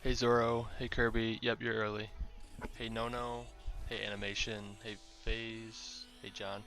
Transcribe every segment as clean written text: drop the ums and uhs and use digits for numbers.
Hey Zoro, hey Kirby, yep, you're early. Hey Nono, hey Animation, hey FaZe, hey John.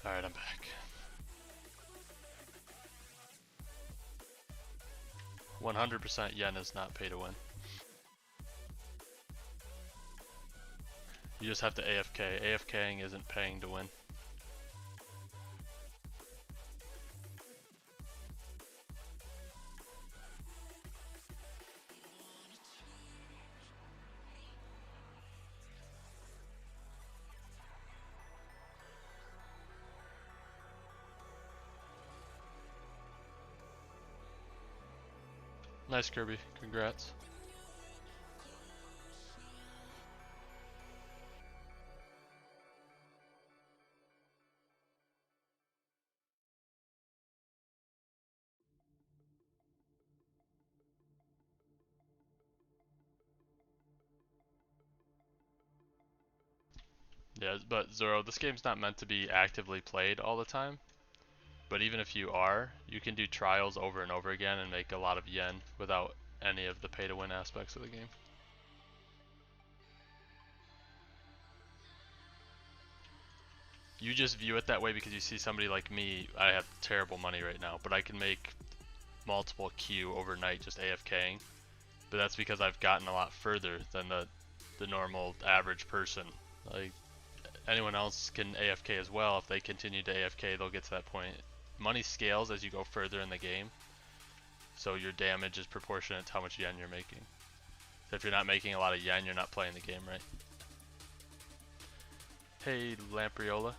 Alright, I'm back. 100% yen is not pay to win. You just have to AFK. AFKing isn't paying to win. Nice Kirby, congrats. Yeah, but Zoro, this game's not meant to be actively played all the time. But even if you are, you can do trials over and over again and make a lot of yen without any of the pay to win aspects of the game. You just view it that way because you see somebody like me. I have terrible money right now, but I can make multiple Q overnight just AFKing. But that's because I've gotten a lot further than the normal average person. Like anyone else can AFK as well. If they continue to AFK, they'll get to that point. Money scales as you go further in the game, so your damage is proportionate to how much yen you're making. So if you're not making a lot of yen, you're not playing the game right. Hey, Lampriola.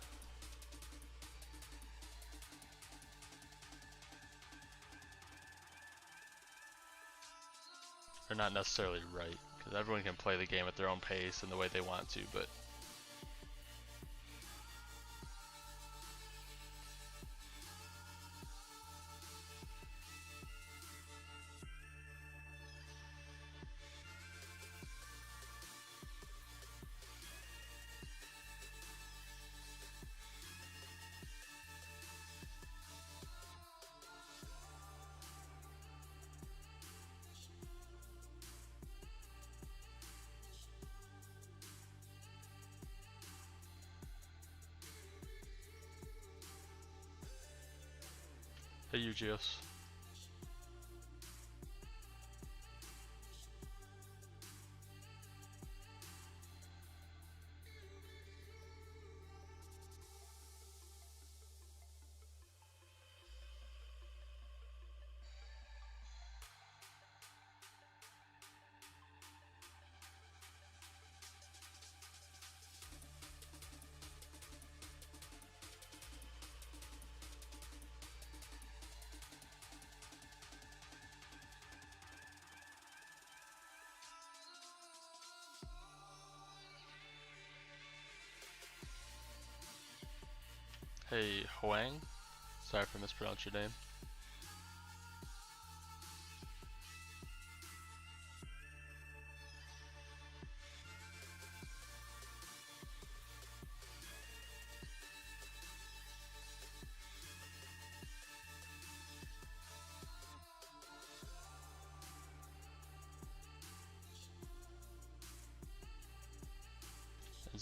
They're not necessarily right, because everyone can play the game at their own pace and the way they want to, but hey, Ugios. Hey, Huang. Sorry if I mispronounced your name.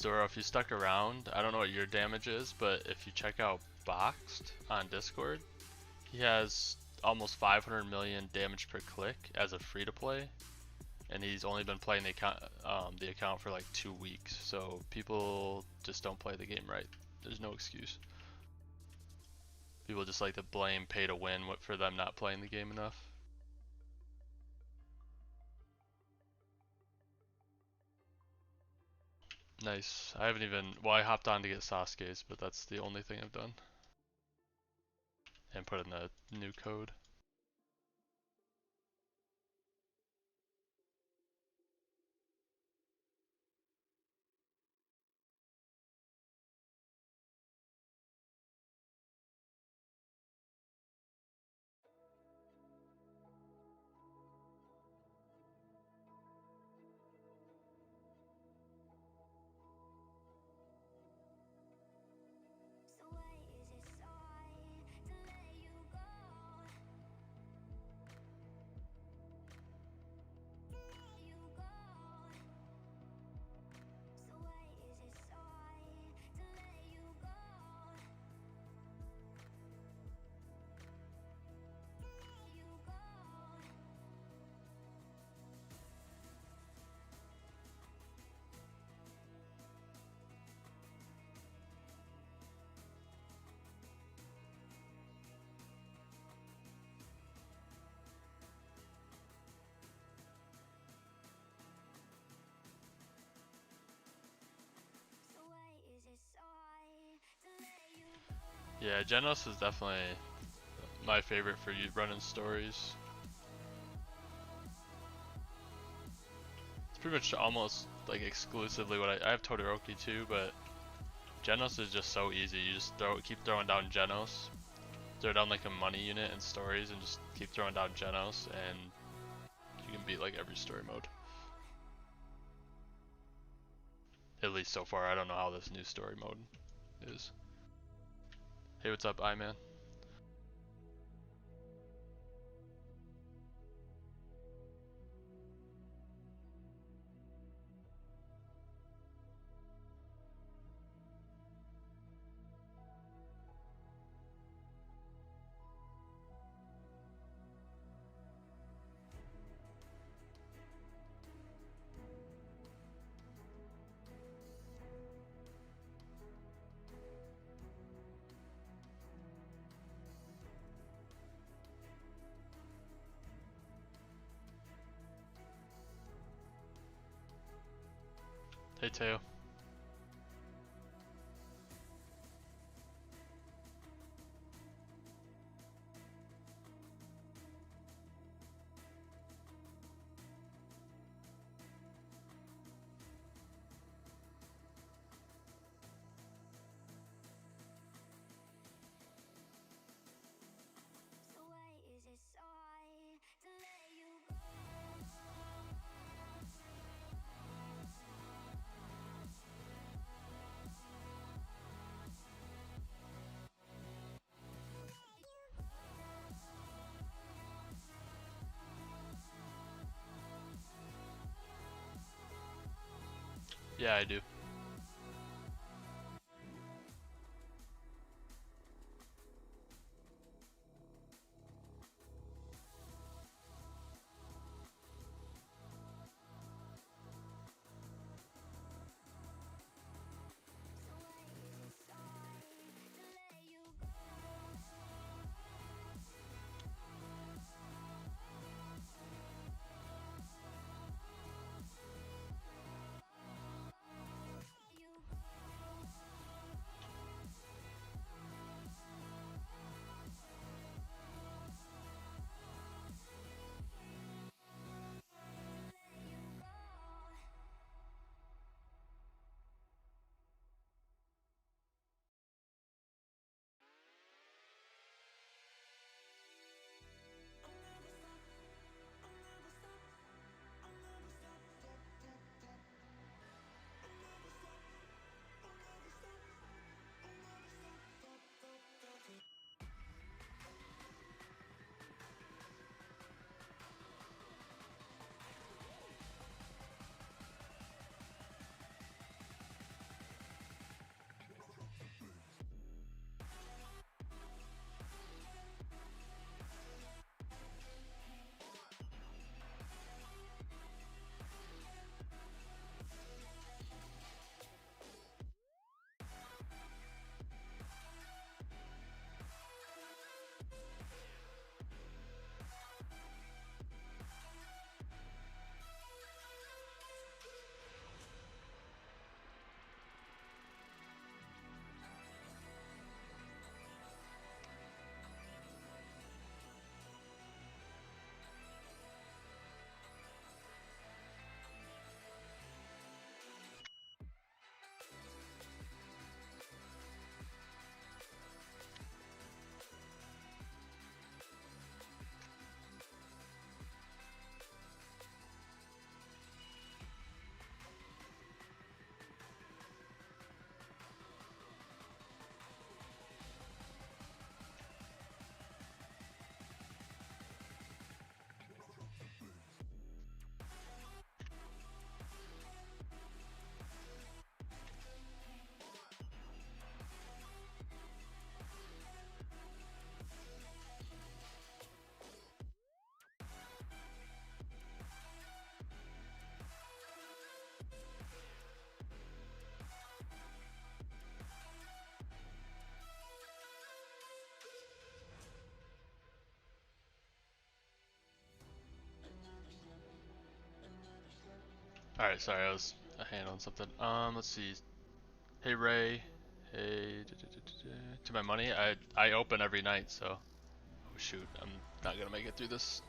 Dora, if you stuck around, I don't know what your damage is, but if you check out Boxed on Discord, he has almost 500 million damage per click as a free to play, and he's only been playing the account for like 2 weeks. So people just don't play the game right. There's no excuse. People just like to blame pay to win for them not playing the game enough. Nice. I haven't even, well, I hopped on to get Sasuke's, but that's the only thing I've done. And put in the new code. Yeah, Genos is definitely my favorite for you running stories. It's pretty much almost like exclusively what I have Todoroki too, but Genos is just so easy. You just keep throwing down Genos, throw down like a money unit in stories, and just keep throwing down Genos, and you can beat like every story mode. At least so far. I don't know how this new story mode is. Hey, what's up, iMan? Hey, Teo. Yeah, I do. Alright, sorry, I was handling something. Let's see. Hey Ray. Hey, to my money. I open every night, so. Oh shoot, I'm not gonna make it through these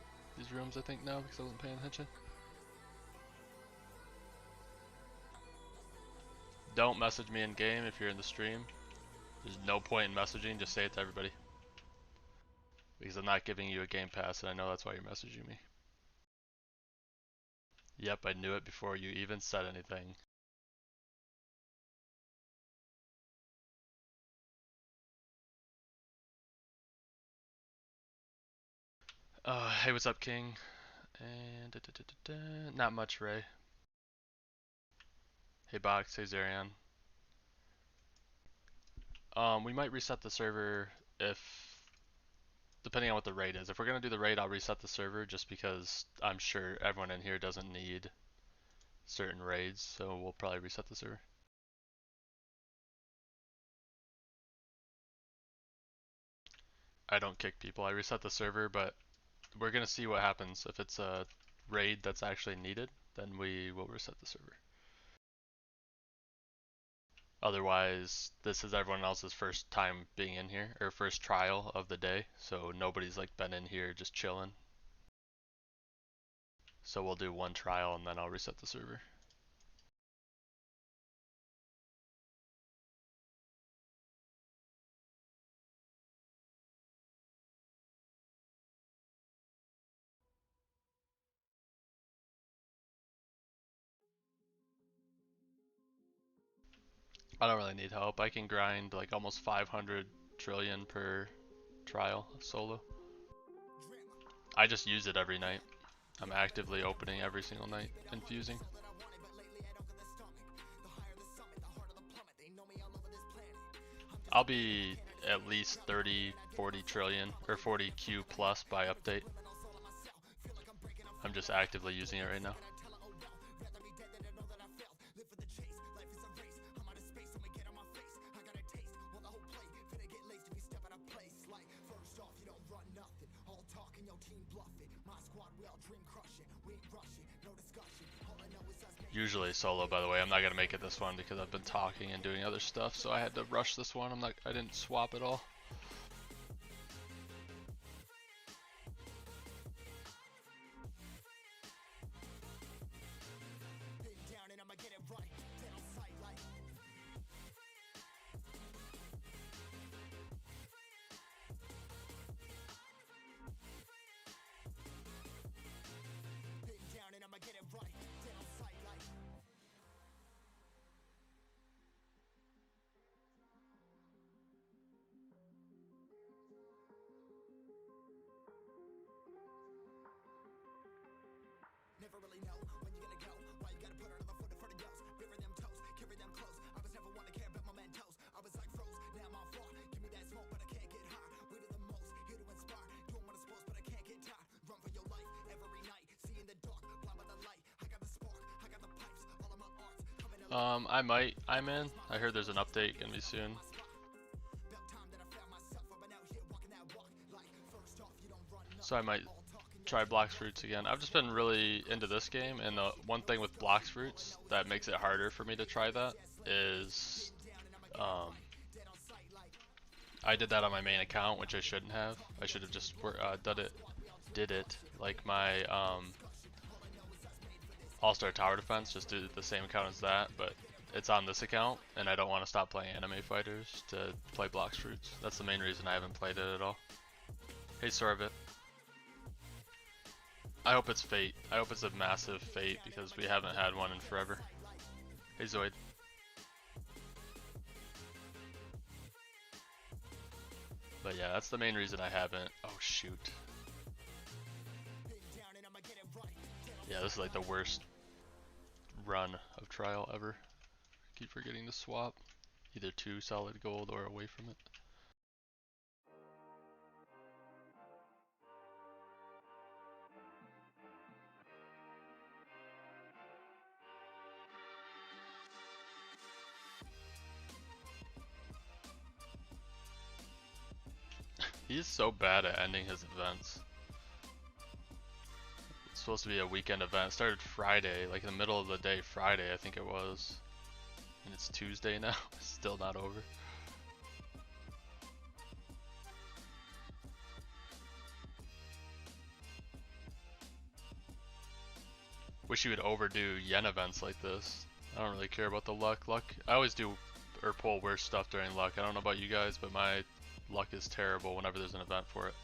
rooms I think now because I wasn't paying attention. Don't message me in game if you're in the stream. There's no point in messaging, just say it to everybody. Because I'm not giving you a game pass and I know that's why you're messaging me. Yep, I knew it before you even said anything. Hey, what's up, King? And not much, Ray. Hey, Box. Hey, Zarian. We might reset the server if, depending on what the raid is. If we're gonna do the raid, I'll reset the server just because I'm sure everyone in here doesn't need certain raids, so we'll probably reset the server. I don't kick people. I reset the server, but we're gonna see what happens. If it's a raid that's actually needed, then we will reset the server. Otherwise, this is everyone else's first time being in here, or first trial of the day, so nobody's like been in here just chilling. So we'll do one trial and then I'll reset the server. I don't really need help. I can grind like almost 500 trillion per trial solo. I just use it every night. I'm actively opening every single night, infusing. I'll be at least 30, 40 trillion, or 40 Q plus by update. I'm just actively using it right now. Usually solo, by the way. I'm not gonna make it this one because I've been talking and doing other stuff, so I had to rush this one. I didn't swap at all. Never really know when you're gonna go. Why you gotta put another foot in front of yours? Bury them toes, carry them close. I was never one to care about my mentos. I was like froze, now I'm on floor. Give me that smoke, but I can't get high. We do the most, here to inspire. Doing what I'm supposed, but I can't get tired. Run for your life every night. See in the dark, blind by the light. I got the spark, I got the pipes. All of my arts coming up. I'm in. I heard there's an update gonna be soon. So I might try Blox Fruits again. I've just been really into this game, and the one thing with Blox Fruits that makes it harder for me to try that is I did that on my main account, which I shouldn't have. I should have just did it like my All-Star Tower Defense, just did the same account as that, but it's on this account, and I don't want to stop playing Anime Fighters to play Blox Fruits. That's the main reason I haven't played it at all. Hey Sorbit. I hope it's Fate. I hope it's a massive Fate because we haven't had one in forever. Hey Zoid. But yeah, that's the main reason I haven't. Oh shoot. Yeah, this is like the worst run of trial ever. I keep forgetting to swap. Either 2 solid gold or away from it. He's so bad at ending his events. Let's supposed to be a weekend event. It started Friday, like in the middle of the day Friday, I think it was. And it's Tuesday now. It's still not over. Wish you would overdo yen events like this. I don't really care about the luck. I always do or pull worse stuff during luck. I don't know about you guys, but my luck is terrible whenever there's an event for it.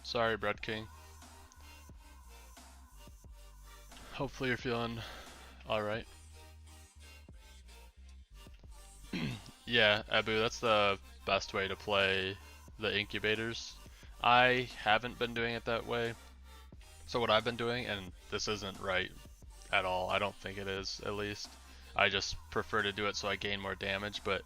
Sorry, Bread King. Hopefully you're feeling alright. Yeah, Abu, that's the best way to play the incubators. I haven't been doing it that way. So what I've been doing, and this isn't right at all, I don't think it is at least. I just prefer to do it so I gain more damage, but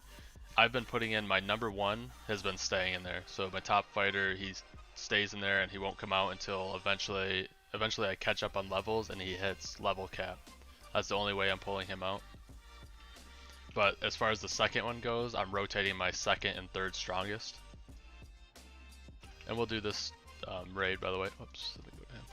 I've been putting in my number one has been staying in there. So my top fighter, he stays in there and he won't come out until eventually I catch up on levels and he hits level cap. That's the only way I'm pulling him out. But as far as the second one goes, I'm rotating my second and third strongest. And we'll do this raid, by the way. Oops, let me go to him.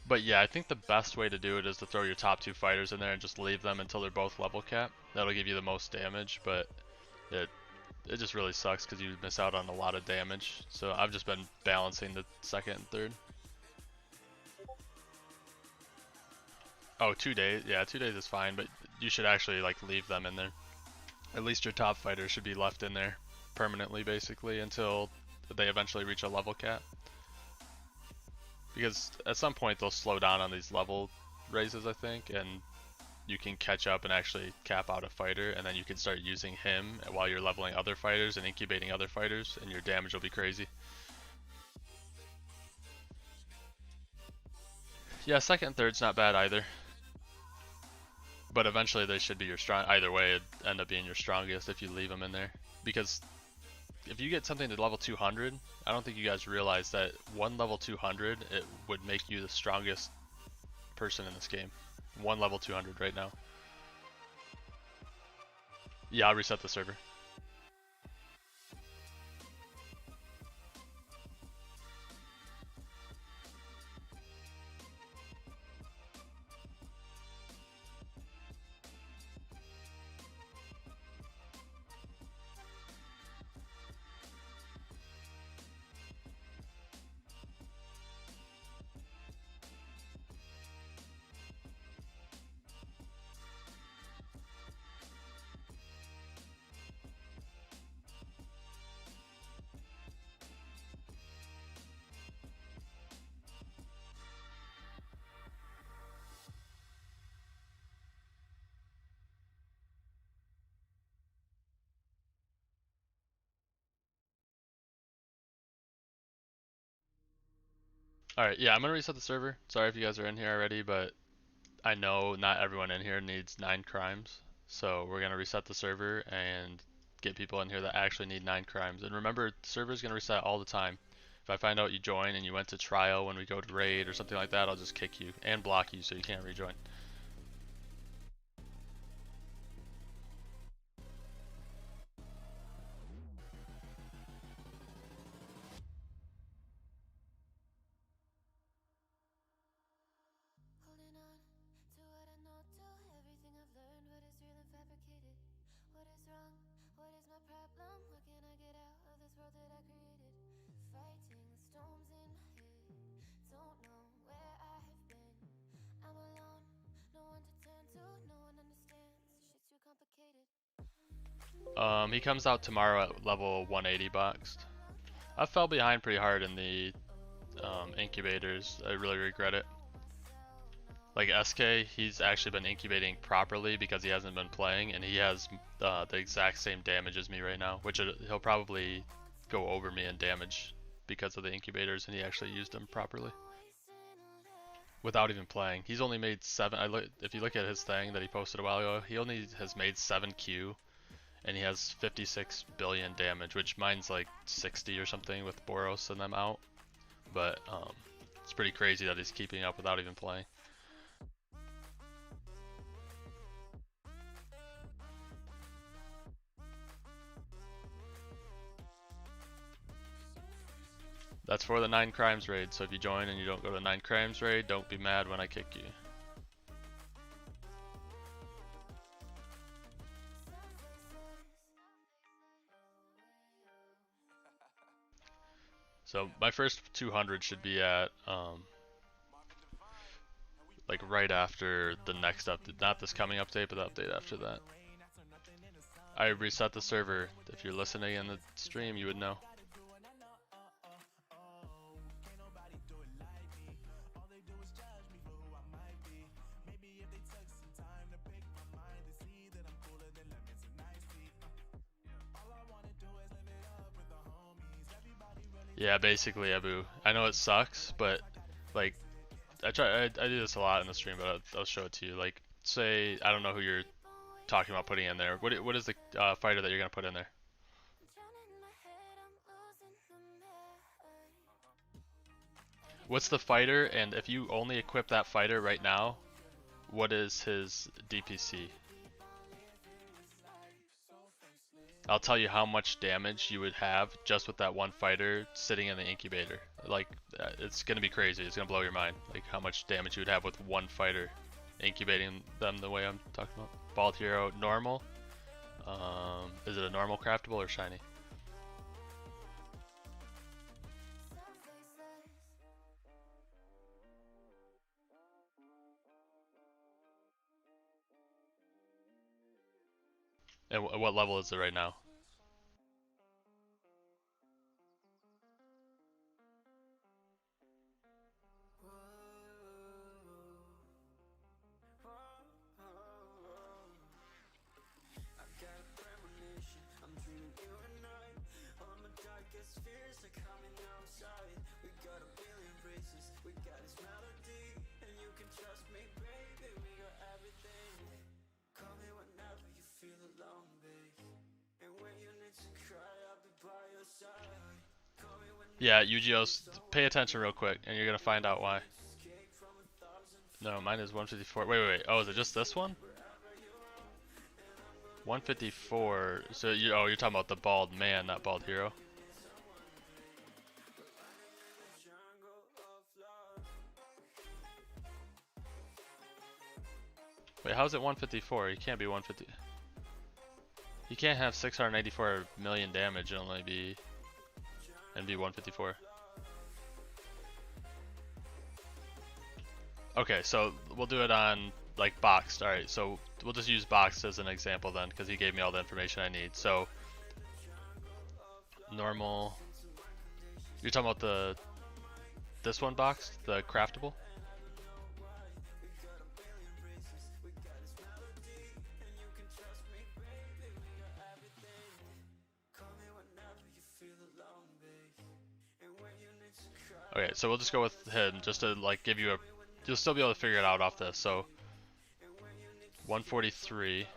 But yeah, I think the best way to do it is to throw your top two fighters in there and just leave them until they're both level cap. That'll give you the most damage, but it just really sucks because you miss out on a lot of damage. So I've just been balancing the second and third. Oh, 2 days? Yeah, 2 days is fine, but you should actually like leave them in there. At least your top fighter should be left in there permanently, basically, until they eventually reach a level cap. Because at some point they'll slow down on these level raises, I think, and you can catch up and actually cap out a fighter, and then you can start using him while you're leveling other fighters and incubating other fighters, and your damage will be crazy. Yeah, second and third's not bad either. But eventually they should be your strong. Either way, it'd end up being your strongest if you leave them in there. Because if you get something to level 200, I don't think you guys realize that one level 200, it would make you the strongest person in this game. One level 200 right now. Yeah, I'll reset the server. Alright, yeah, I'm gonna reset the server. Sorry if you guys are in here already, but I know not everyone in here needs 9 crimes. So we're gonna reset the server and get people in here that actually need 9 crimes. And remember, the server's gonna reset all the time. If I find out you join and you went to trial when we go to raid or something like that, I'll just kick you and block you so you can't rejoin. He comes out tomorrow at level 180 boxed. I fell behind pretty hard in the incubators. I really regret it. Like SK, he's actually been incubating properly because he hasn't been playing, and he has the exact same damage as me right now, which he'll probably go over me in damage because of the incubators, and he actually used them properly without even playing. He's only made 7. If you look at his thing that he posted a while ago, he only has made 7 Q, and he has 56 billion damage, which mine's like 60 or something with Boros and them out. But it's pretty crazy that he's keeping up without even playing. That's for the 9 crimes raid, so if you join and you don't go to the 9 crimes raid, don't be mad when I kick you. So my first 200 should be at like right after the next update, not this coming update, but the update after that. I reset the server. If you're listening in the stream, you would know. Yeah, basically, Abu. I know it sucks, but like, I do this a lot in the stream, but I'll show it to you. Like, say I don't know who you're talking about putting in there. What is the fighter that you're gonna put in there? What's the fighter, and if you only equip that fighter right now, what is his DPC? I'll tell you how much damage you would have just with that one fighter sitting in the incubator. Like, it's gonna be crazy. It's gonna blow your mind. Like, how much damage you would have with one fighter incubating them the way I'm talking about. Bald hero, normal. Is it a normal craftable or shiny? And what level is it right now? Yeah, Yu-Gi-Oh's, pay attention real quick, and you're gonna find out why. No, mine is 154. Wait. Oh, is it just this one? 154. So you're talking about the bald man, not bald hero. Wait, how is it 154? He can't be 150. You can't have 684 million damage and only be 154. Okay, so we'll do it on like boxed. Alright, so we'll just use boxed as an example then, because he gave me all the information I need. So normal. You're talking about this one boxed, the craftable? Okay, so we'll just go with him just to like give you a. You'll still be able to figure it out off this. So 143.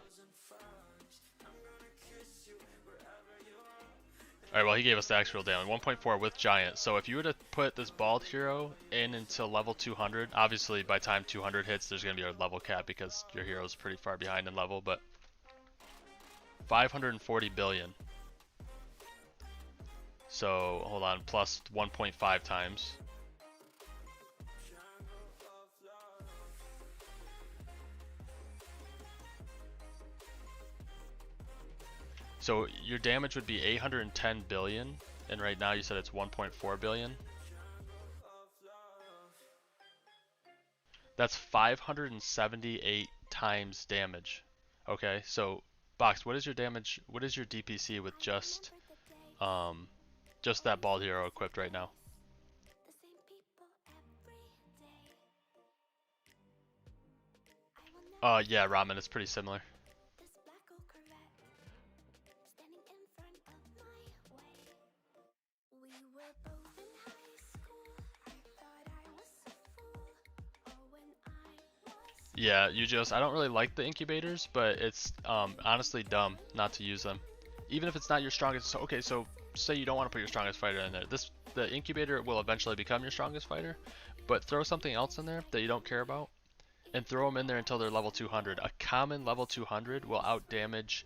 Alright, well he gave us the actual damage. 1.4 with giant. So if you were to put this bald hero in until level 200, obviously by time 200 hits there's going to be a level cap because your hero is pretty far behind in level, but 540 billion. So hold on, plus 1.5 times. So your damage would be 810 billion, and right now you said it's 1.4 billion. That's 578 times damage. Okay, so Box, what is your damage? What is your DPC with just that bald hero equipped right now? Yeah, ramen is pretty similar. Yeah, Yu-Gi-Oh! I don't really like the incubators, but it's honestly dumb not to use them. Even if it's not your strongest. So, okay, so say you don't want to put your strongest fighter in there. The incubator will eventually become your strongest fighter, but throw something else in there that you don't care about, and throw them in there until they're level 200. A common level 200 will outdamage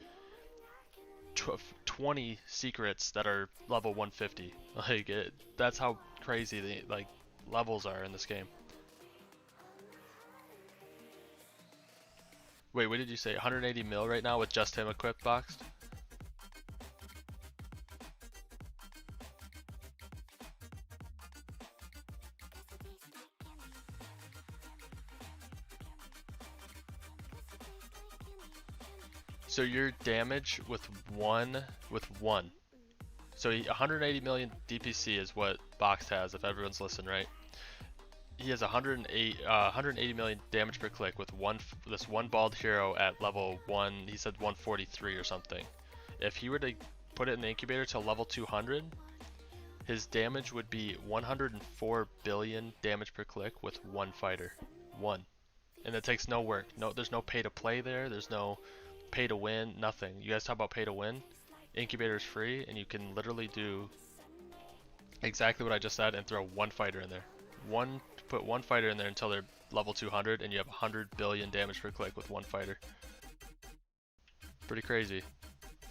20 secrets that are level 150. Like that's how crazy the levels are in this game. Wait, what did you say? 180 mil right now with just him equipped boxed? So your damage with one. So 180 million DPC is what Boxed has, if everyone's listening, right? He has 180 million damage per click with this one bald hero at level 1, he said 143 or something. If he were to put it in the incubator to level 200, his damage would be 104 billion damage per click with one fighter. One. And it takes no work. No, there's no pay to play there. There's no pay to win. Nothing. You guys talk about pay to win. Incubator is free, and you can literally do exactly what I just said and throw one fighter in there. Put one fighter in there until they're level 200, and you have 100 billion damage per click with one fighter. Pretty crazy.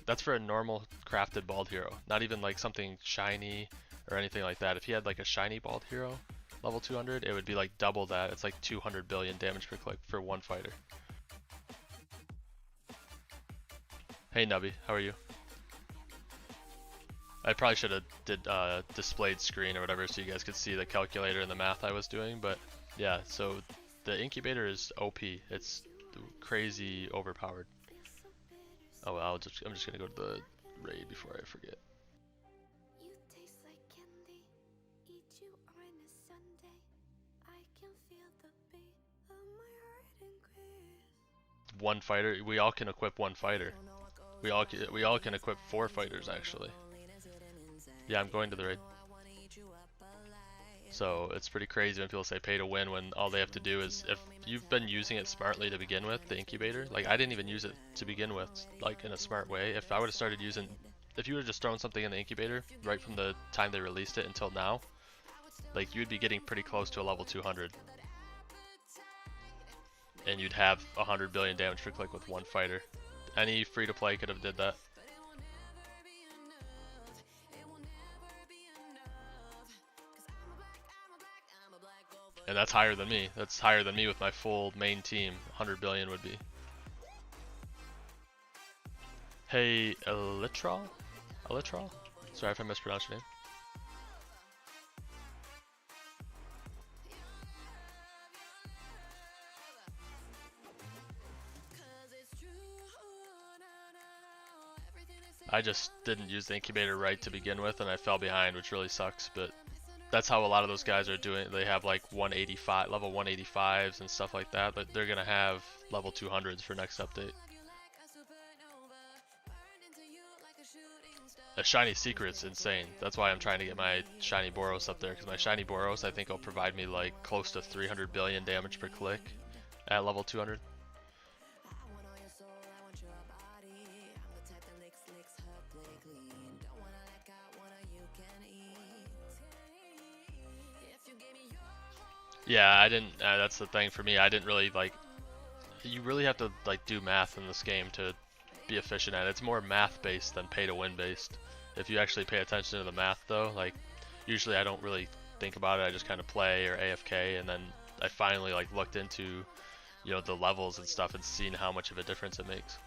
That's for a normal crafted bald hero. Not even like something shiny or anything like that. If he had like a shiny bald hero, level 200, it would be like double that. It's like 200 billion damage per click for one fighter. Hey Nubby, how are you? I probably should have did displayed screen or whatever so you guys could see the calculator and the math I was doing, but yeah, so the incubator is OP. It's crazy overpowered. Oh well, I'm just gonna go to the raid before I forget. One fighter. We all can equip one fighter. We all can equip 4 fighters actually. Yeah, I'm going to the raid. So it's pretty crazy when people say pay to win when all they have to do is, if you've been using it smartly to begin with, the incubator, like I didn't even use it to begin with, like in a smart way. If I would have started using, if you would have just thrown something in the incubator right from the time they released it until now, like you'd be getting pretty close to a level 200. And you'd have 100 billion damage per click with one fighter. Any free-to-play could have did that. And that's higher than me. That's higher than me with my full main team. 100 billion would be. Hey, Elytral? Sorry if I mispronounced your name. I just didn't use the incubator right to begin with, and I fell behind, which really sucks, but that's how a lot of those guys are doing. They have like 185, level 185s and stuff like that, but they're gonna have level 200s for next update. A shiny secret's insane. That's why I'm trying to get my shiny Boros up there, because my shiny Boros I think will provide me like close to 300 billion damage per click at level 200. Yeah, I didn't. That's the thing for me. I didn't really like. You really have to like do math in this game to be efficient at it. It's more math based than pay to win based. If you actually pay attention to the math though, like usually I don't really think about it. I just kind of play or AFK, and then I finally like looked into, you know, the levels and stuff and seen how much of a difference it makes.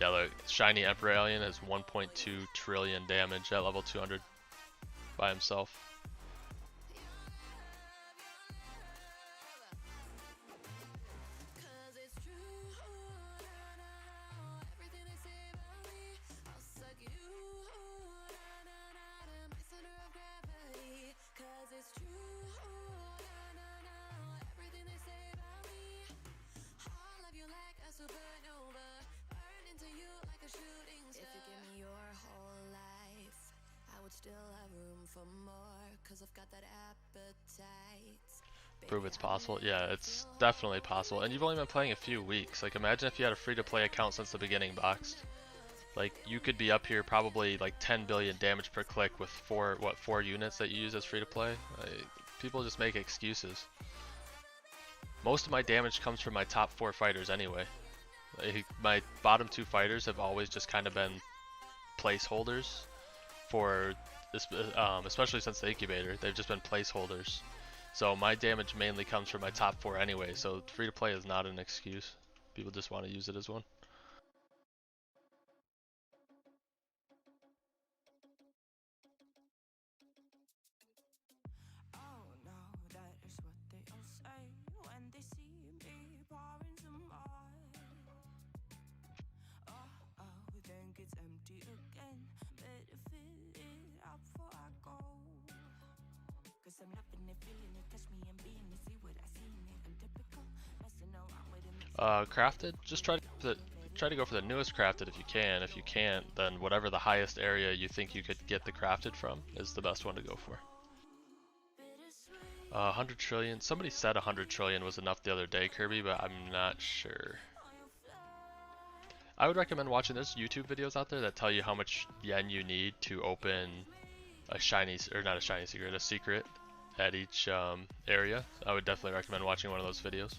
Yeah, the shiny Emperor Alien has 1.2 trillion damage at level 200 by himself. Prove it's possible. Yeah, it's definitely possible. And you've only been playing a few weeks. Like, imagine if you had a free-to-play account since the beginning, Boxed. Like, you could be up here probably like 10 billion damage per click with four units that you use as free-to-play. Like, people just make excuses. Most of my damage comes from my top 4 fighters anyway. Like, my bottom 2 fighters have always just kind of been placeholders for this, especially since the incubator. They've just been placeholders. So my damage mainly comes from my top 4 anyway, so free to play is not an excuse. People just want to use it as one. Crafted, just try to go for the newest crafted if you can. If you can't, then whatever the highest area you think you could get the crafted from is the best one to go for. 100 trillion. Somebody said 100 trillion was enough the other day, Kirby, but I'm not sure. I would recommend watching. There's YouTube videos out there that tell you how much yen you need to open a shiny, or not a shiny secret, a secret at each area. I would definitely recommend watching one of those videos.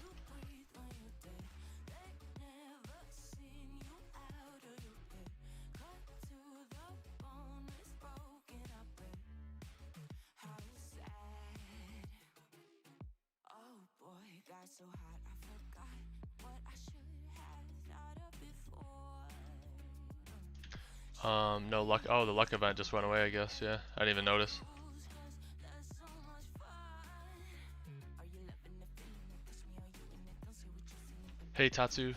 No luck. Oh, the luck event just went away, I guess. Yeah, I didn't even notice. Hey, Tatsu.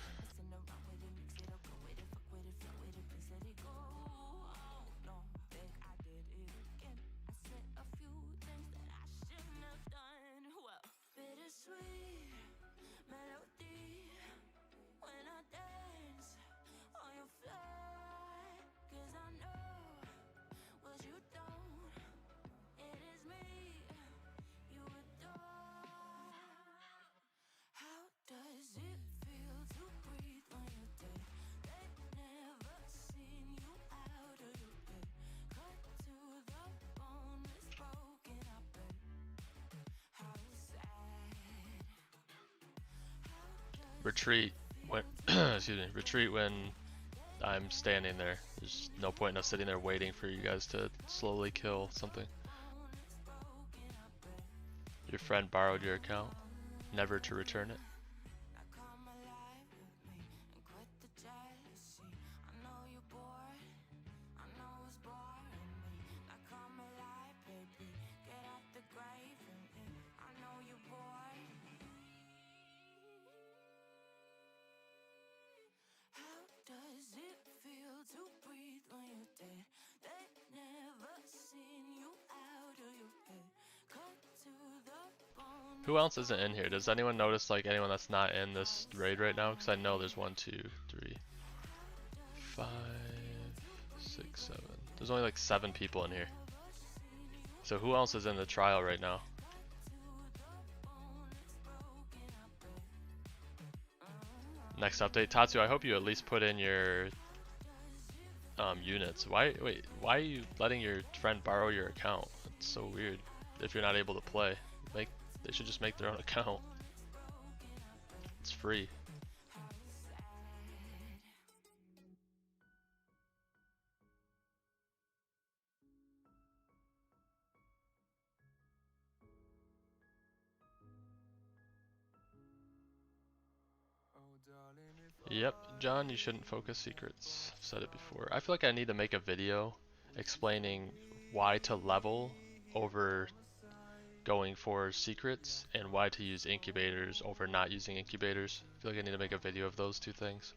Retreat when excuse me, retreat when I'm standing there. There's no point in us sitting there waiting for you guys to slowly kill something. Your friend borrowed your account, never to return it. Who else isn't in here? Does anyone notice like anyone that's not in this raid right now? Because I know there's 1, 2, 3, 5, 6, 7. There's only like 7 people in here. So who else is in the trial right now? Next update, Tatsu. I hope you at least put in your units. Why are you letting your friend borrow your account? It's so weird. If you're not able to play, they should just make their own account. It's free. Yep, John, you shouldn't focus secrets. I've said it before. I feel like I need to make a video explaining why to level over going for secrets and why to use incubators over not using incubators. I feel like I need to make a video of those two things.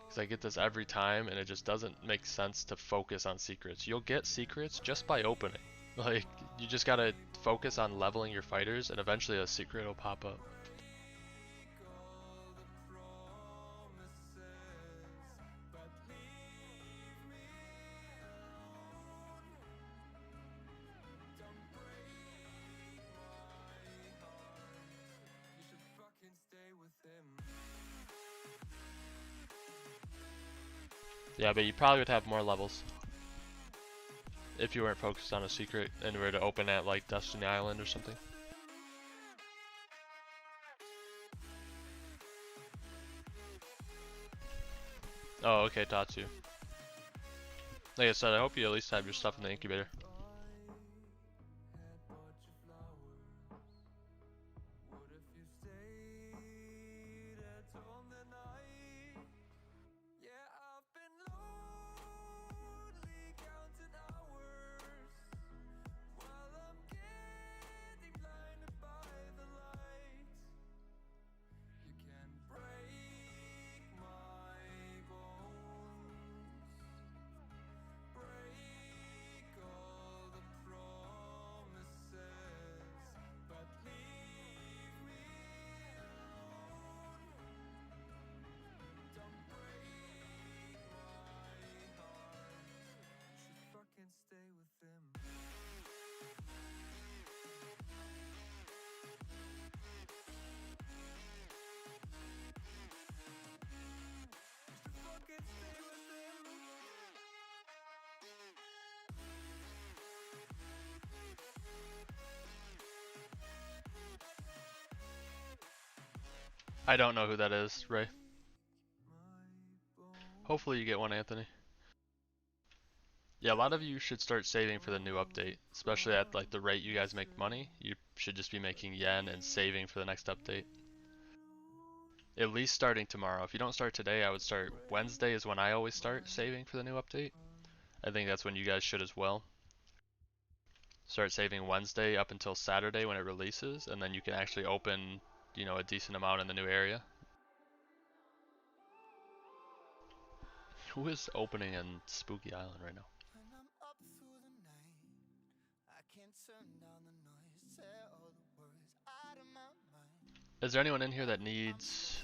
Because I get this every time and it just doesn't make sense to focus on secrets. You'll get secrets just by opening. Like, you just gotta focus on leveling your fighters and eventually a secret will pop up. Yeah, but you probably would have more levels if you weren't focused on a secret and were to open at like Destiny Island or something. Oh, okay, Tatsu. Like I said, I hope you at least have your stuff in the incubator. I don't know who that is, Ray. Hopefully you get one, Anthony. Yeah, a lot of you should start saving for the new update, especially at like the rate you guys make money. You should just be making yen and saving for the next update. At least starting tomorrow. If you don't start today, I would start Wednesday is when I always start saving for the new update. I think that's when you guys should as well. Start saving Wednesday up until Saturday when it releases, and then you can actually open, you know, a decent amount in the new area. Who is opening in Spooky Island right now? Is there anyone in here that needs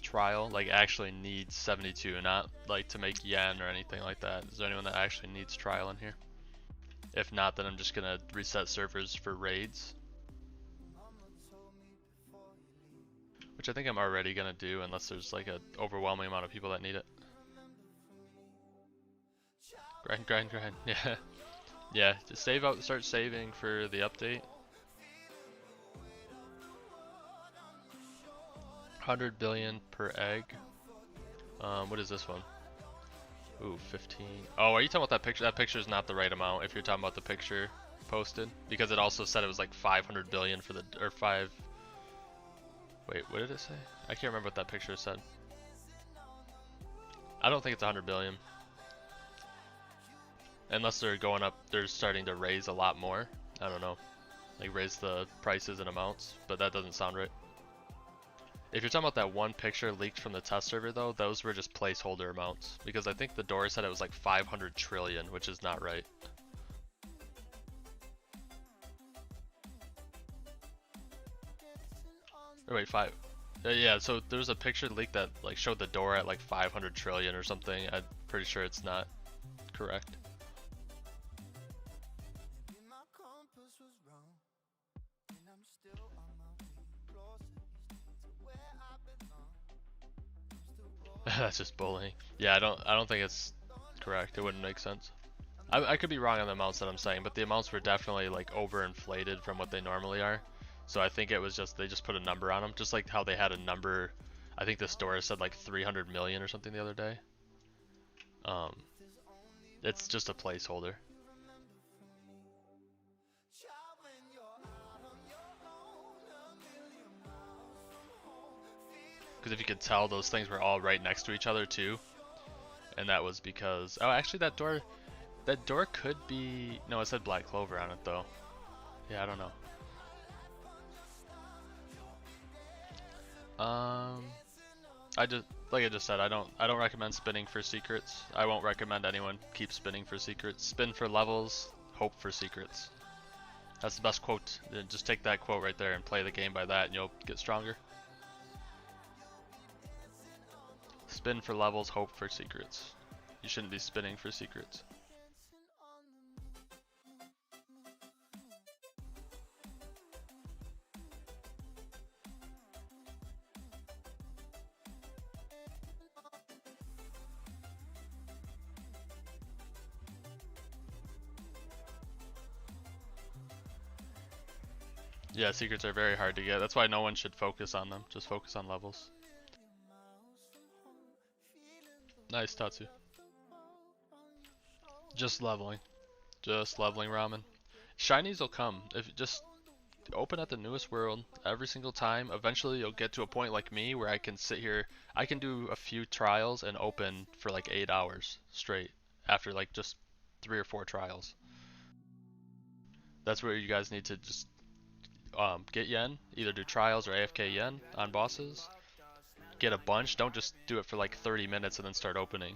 trial, like actually needs 72, not like to make yen or anything like that? Is there anyone that actually needs trial in here? If not, then I'm just gonna reset servers for raids, which I think I'm already gonna do unless there's like an overwhelming amount of people that need it. Grind. Yeah. Yeah, just save out, start saving for the update. 100 billion per egg. What is this one? Ooh, 15. Oh, are you talking about that picture? That picture is not the right amount if you're talking about the picture posted, because it also said it was like 500 billion for the, or 5. Wait, what did it say? I can't remember what that picture said. I don't think it's 100 billion. Unless they're going up, they're starting to raise a lot more. I don't know. Like raise the prices and amounts, but that doesn't sound right. If you're talking about that one picture leaked from the test server though, those were just placeholder amounts. Because I think the door said it was like 500 trillion, which is not right. Or wait, 5. Yeah, so there's a picture leaked that like showed the door at like 500 trillion or something. I'm pretty sure it's not correct. That's just bullying. Yeah, I don't think it's correct. It wouldn't make sense. I could be wrong on the amounts that I'm saying, but the amounts were definitely like overinflated from what they normally are. So I think it was just, they just put a number on them, just like how they had a number. I think the store said like 300 million or something the other day. It's just a placeholder. Because if you could tell, those things were all right next to each other too. And that was because, oh, actually that door could be, no, it said Black Clover on it though. Yeah, I don't know. Like I just said, I don't recommend spinning for secrets. I won't recommend anyone keep spinning for secrets. Spin for levels, hope for secrets. That's the best quote. Just take that quote right there and play the game by that and you'll get stronger. Spin for levels, hope for secrets. You shouldn't be spinning for secrets. Yeah, secrets are very hard to get. That's why no one should focus on them. Just focus on levels. Nice, Tatsu. Just leveling. Just leveling ramen. Shinies will come. If you just open at the newest world every single time, eventually you'll get to a point like me where I can sit here, I can do a few trials and open for like 8 hours straight after like just 3 or 4 trials. That's where you guys need to just get yen, either do trials or AFK yen on bosses. Get a bunch, don't just do it for like 30 minutes and then start opening.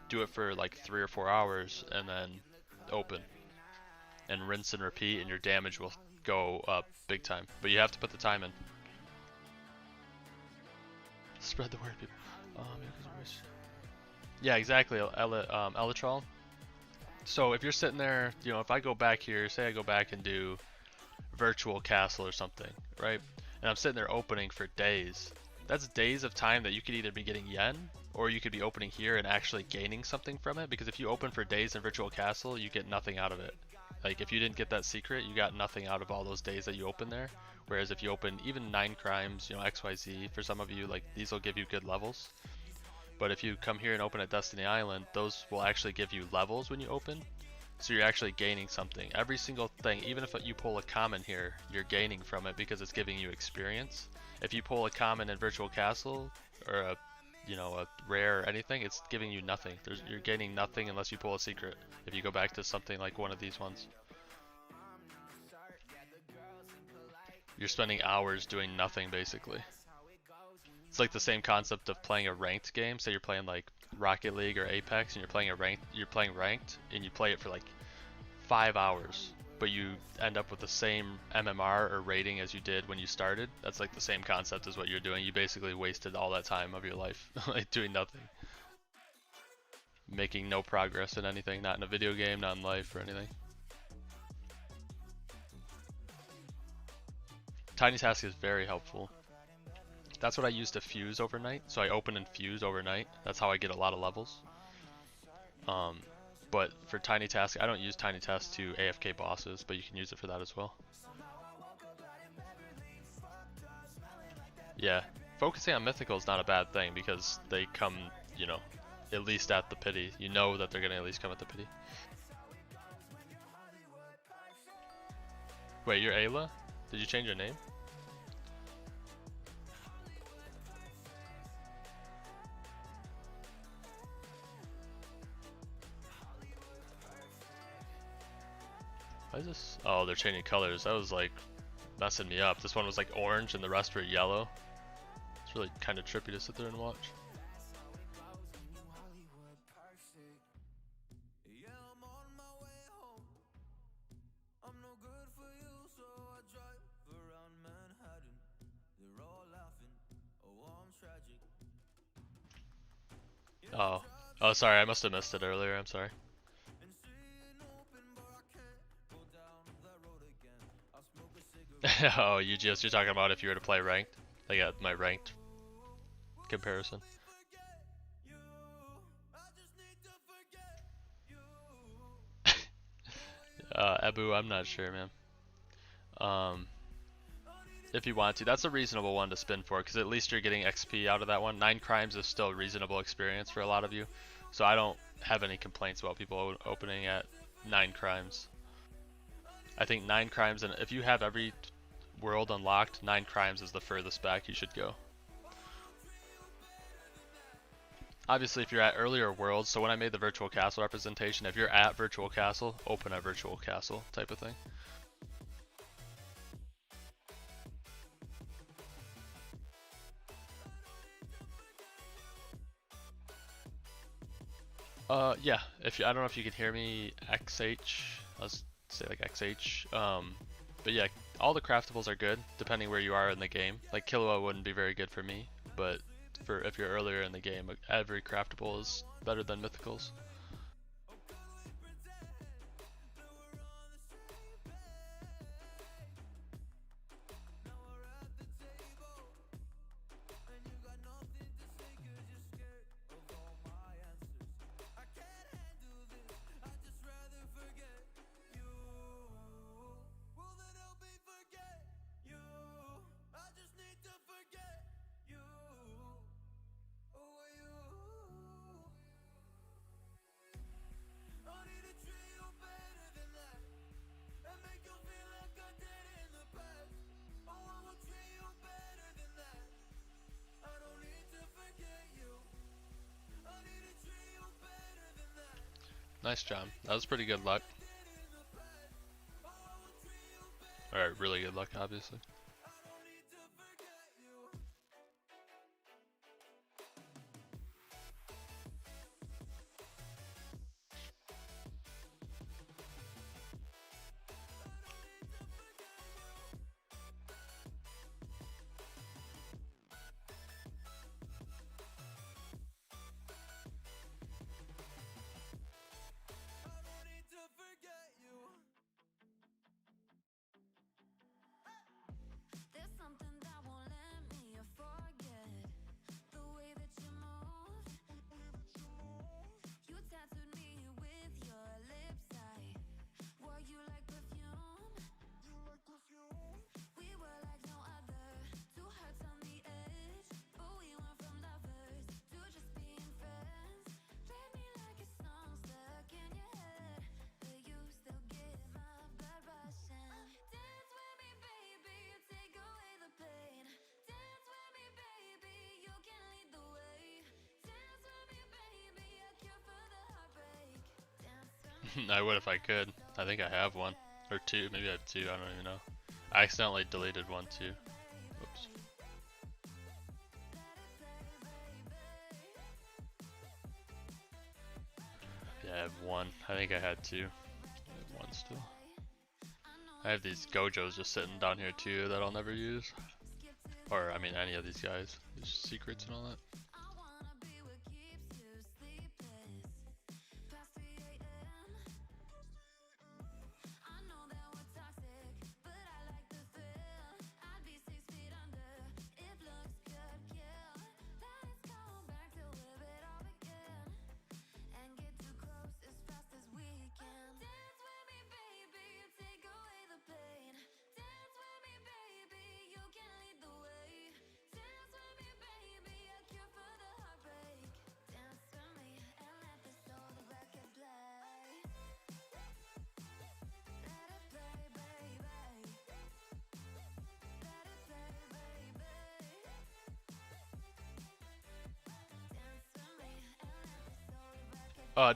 Do it for like 3 or 4 hours and then open. And rinse and repeat, and your damage will go up big time. But you have to put the time in. Spread the word, people. Yeah, exactly, Elytral. So if you're sitting there, you know, if I go back here, say I go back and do Virtual Castle or something, right? And I'm sitting there opening for days. That's days of time that you could either be getting yen, or you could be opening here and actually gaining something from it, because if you open for days in Virtual Castle, you get nothing out of it. Like, if you didn't get that secret, you got nothing out of all those days that you open there. Whereas if you open even 9 crimes, you know, XYZ, for some of you, like, these will give you good levels. But if you come here and open at Destiny Island, those will actually give you levels when you open. So you're actually gaining something. Every single thing, even if you pull a common here, you're gaining from it because it's giving you experience. If you pull a common in Virtual Castle, or a, you know, a rare or anything, it's giving you nothing. You're gaining nothing unless you pull a secret. If you go back to something like one of these ones, you're spending hours doing nothing basically. It's like the same concept of playing a ranked game. Say you're playing like Rocket League or Apex, and you're playing ranked, and you play it for like 5 hours, but you end up with the same MMR or rating as you did when you started. That's like the same concept as what you're doing. You basically wasted all that time of your life like doing nothing, making no progress in anything, not in a video game, not in life or anything. Tiny Task is very helpful. That's what I use to fuse overnight. So I open and fuse overnight. That's how I get a lot of levels. But for Tiny Task, I don't use Tiny Task to AFK bosses, but you can use it for that as well. Yeah, focusing on mythical is not a bad thing because they come, you know, at least at the pity. You know that they're gonna at least come at the pity. Wait, you're Ayla? Did you change your name? Why is this? Oh, they're changing colors. That was like messing me up. This one was like orange and the rest were yellow. It's really kind of trippy to sit there and watch. Oh. Oh, sorry, I must have missed it earlier. I'm sorry. Oh, UGS, you're talking about if you were to play ranked? Like my ranked comparison. Ebu, I'm not sure, man. If you want to, that's a reasonable one to spin for, because at least you're getting XP out of that one. 9 crimes is still a reasonable experience for a lot of you, so I don't have any complaints about people opening at 9 crimes. I think 9 crimes, and if you have every world unlocked, 9 crimes is the furthest back you should go. Obviously, if you're at earlier worlds, so when I made the Virtual Castle representation, if you're at Virtual Castle, open at Virtual Castle type of thing. Yeah, if you, I don't know if you can hear me, XH, let's say like XH, but yeah, all the craftables are good, depending where you are in the game. Like Killua wouldn't be very good for me, but for if you're earlier in the game, every craftable is better than mythicals. Nice job. That was pretty good luck. Or really good luck, obviously. I would if I could. I think I have one. Or two. Maybe I have two. I don't even know. I accidentally deleted one too. Oops. Yeah, I have one. I think I had two. I have one still. I have these Gojos just sitting down here too that I'll never use. Or, I mean, any of these guys. These secrets and all that.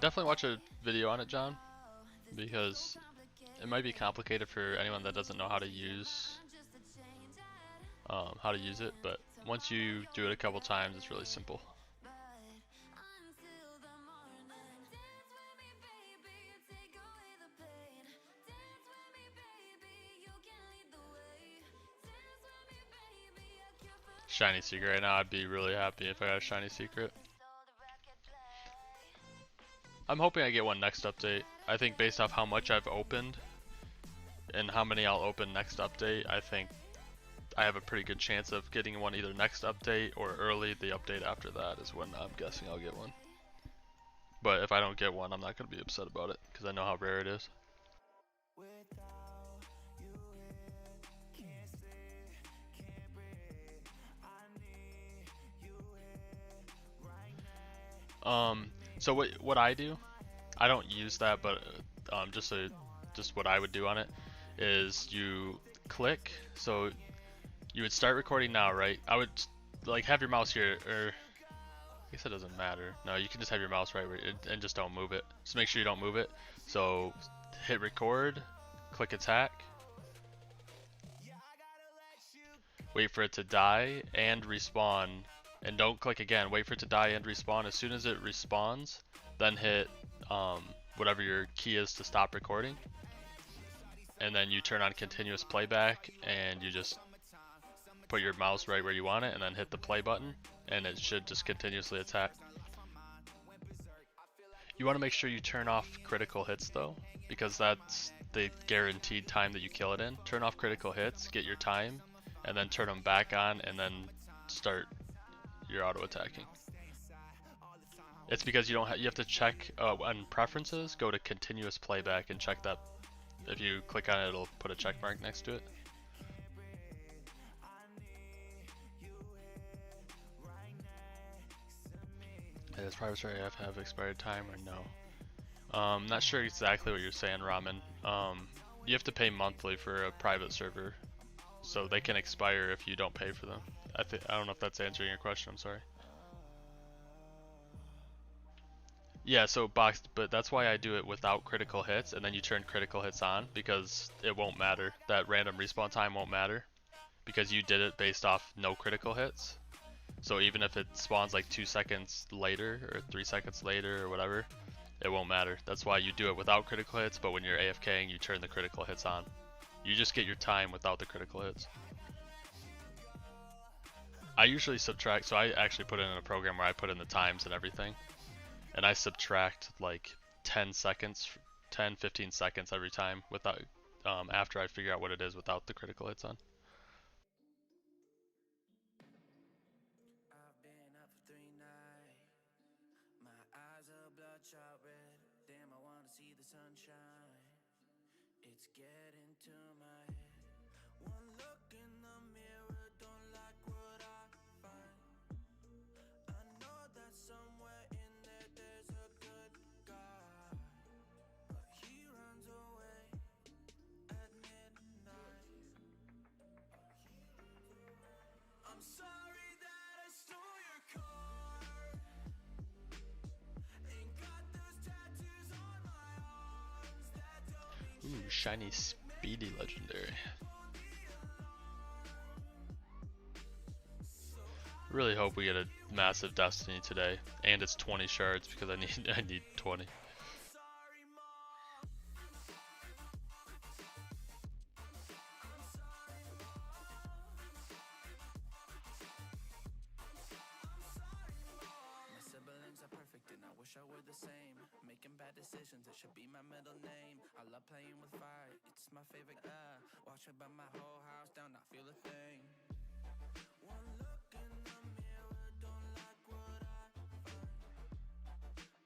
Definitely watch a video on it, John, because it might be complicated for anyone that doesn't know how to use it, but once you do it a couple times, it's really simple. Shiny secret right now, I'd be really happy if I got a shiny secret. I'm hoping I get one next update. I think based off how much I've opened and how many I'll open next update, I think I have a pretty good chance of getting one either next update or early the update after that is when I'm guessing I'll get one. But if I don't get one, I'm not going to be upset about it because I know how rare it is. So what I do, I don't use that, but just what I would do on it is you click. So you would start recording now, right? I would like have your mouse here, or I guess it doesn't matter. No, you can just have your mouse right where and just don't move it. Just make sure you don't move it. So hit record, click attack, wait for it to die and respawn, and don't click again. Wait for it to die and respawn. As soon as it respawns, then hit whatever your key is to stop recording, and then you turn on continuous playback and you just put your mouse right where you want it and then hit the play button, and it should just continuously attack. You want to make sure you turn off critical hits though, because that's the guaranteed time that you kill it in. Turn off critical hits, get your time, and then turn them back on, and then start your auto attacking. It's because you have to check on preferences, go to continuous playback and check that. If you click on it, it'll put a check mark next to it. Does private server have expired time or no? Not sure exactly what you're saying, Ramen. You have to pay monthly for a private server, so they can expire if you don't pay for them. I don't know if that's answering your question. I'm sorry. Yeah, so boxed, but that's why I do it without critical hits, and then you turn critical hits on because it won't matter. That random respawn time won't matter because you did it based off no critical hits. So even if it spawns like 2 seconds later or 3 seconds later or whatever, it won't matter. That's why you do it without critical hits, but when you're AFKing, you turn the critical hits on. You just get your time without the critical hits. I usually subtract, so I actually put it in a program where I put in the times and everything, and I subtract like 10 seconds, 10, 15 seconds every time without, after I figure out what it is without the critical hits on. I've been up for 3 nights. My eyes are bloodshot red. Damn, I wanna see the sunshine. It's getting to my head. One look in the mirror, don't like what I find. I know that somewhere in there there's a good guy, but he runs away at midnight. I'm sorry that I stole your car. Ain't got those tattoos on my arms that don't mean Ooh, shit. shiny speedy legendary. Really hope we get a massive destiny today, and it's 20 shards because I need 20. Sorry, Mom. My siblings are perfect and I wish I were the same. Making bad decisions, it should be my middle name. I love playing with fire, it's my favorite. Watch it burn my whole house down, not feel a thing. One look in the mirror, don't like what I find.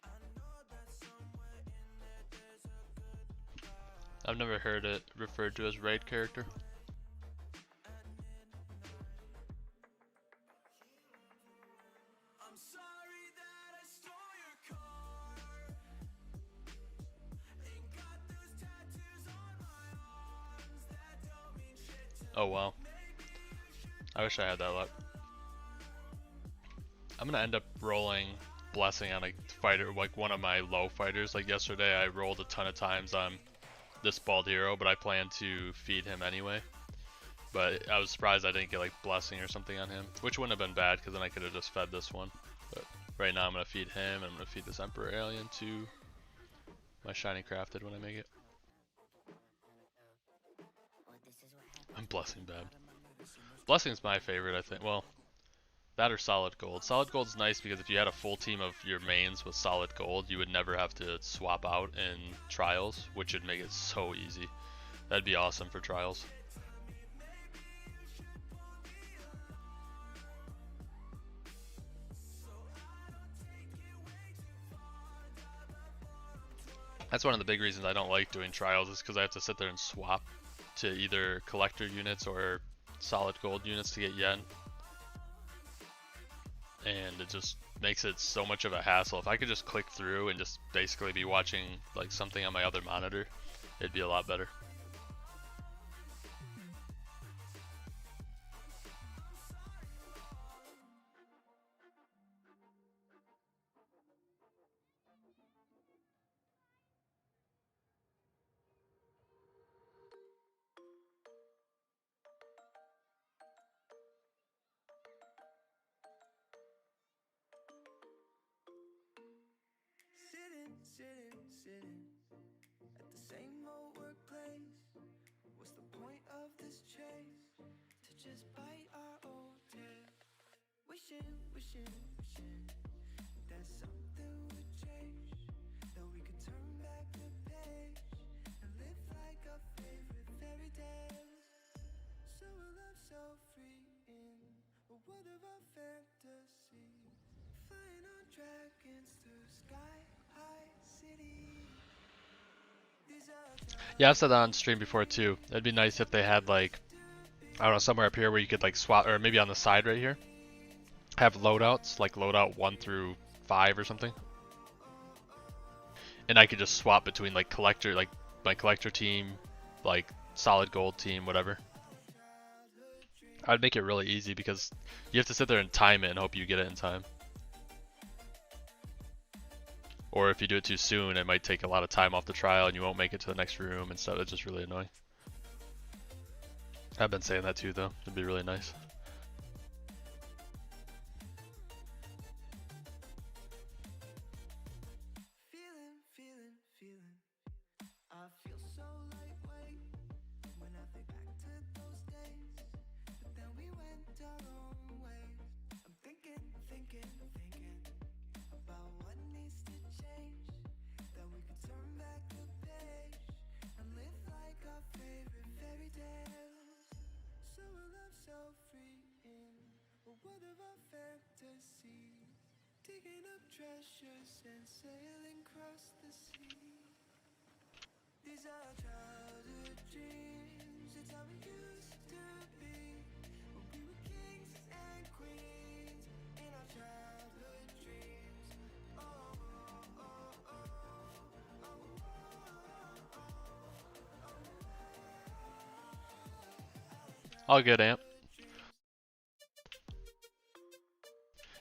I know that somewhere in there there's a good guy. I've never heard it referred to as raid character. I'm sorry that I stole your car. Ain't got those tattoos on my arms that don't mean shit to Oh wow. I wish I had that luck. I'm gonna end up rolling blessing on a fighter, like one of my low fighters. Like yesterday I rolled a ton of times on this bald hero, but I plan to feed him anyway. But I was surprised I didn't get like blessing or something on him, which wouldn't have been bad because then I could have just fed this one. But right now I'm gonna feed him, and I'm gonna feed this Emperor Alien to my shiny crafted when I make it. I'm blessing bad. Blessing's my favorite, I think. Well, that or solid gold. Solid gold's nice because if you had a full team of your mains with solid gold, you would never have to swap out in trials, which would make it so easy. That'd be awesome for trials. That's one of the big reasons I don't like doing trials, is because I have to sit there and swap to either collector units or solid gold units to get yen. And it just makes it so much of a hassle. If I could just click through and just basically be watching like something on my other monitor, it'd be a lot better. Sitting at the same old workplace. What's the point of this chase? To just bite our old tail. Wishing that something would change, that we could turn back the page and live like our favorite fairy tales. So a love so free in a world of our fantasy, flying on dragons through sky high cities. Yeah, I've said that on stream before too. It'd be nice if they had like, I don't know, somewhere up here where you could like swap, or maybe on the side right here, have loadouts, like loadout 1 through 5 or something. And I could just swap between like collector, like my collector team, like solid gold team, whatever. I'd make it really easy because you have to sit there and time it and hope you get it in time. Or if you do it too soon, it might take a lot of time off the trial and you won't make it to the next room and stuff. It's just really annoying. I've been saying that too, though. It'd be really nice. Feeling. I feel so lightweight when I think back to those days. But then we went our own ways. I'm thinking about what needs to change. That we could turn back the page and live like our favorite fairy tales. So a love so free in a world of our fantasies. Digging up treasures and sailing across the sea. These are childhood dreams. It's how we used to be when we were kings and queens in our childhood dreams. Oh, oh, oh, oh, oh, oh. All good, Amp.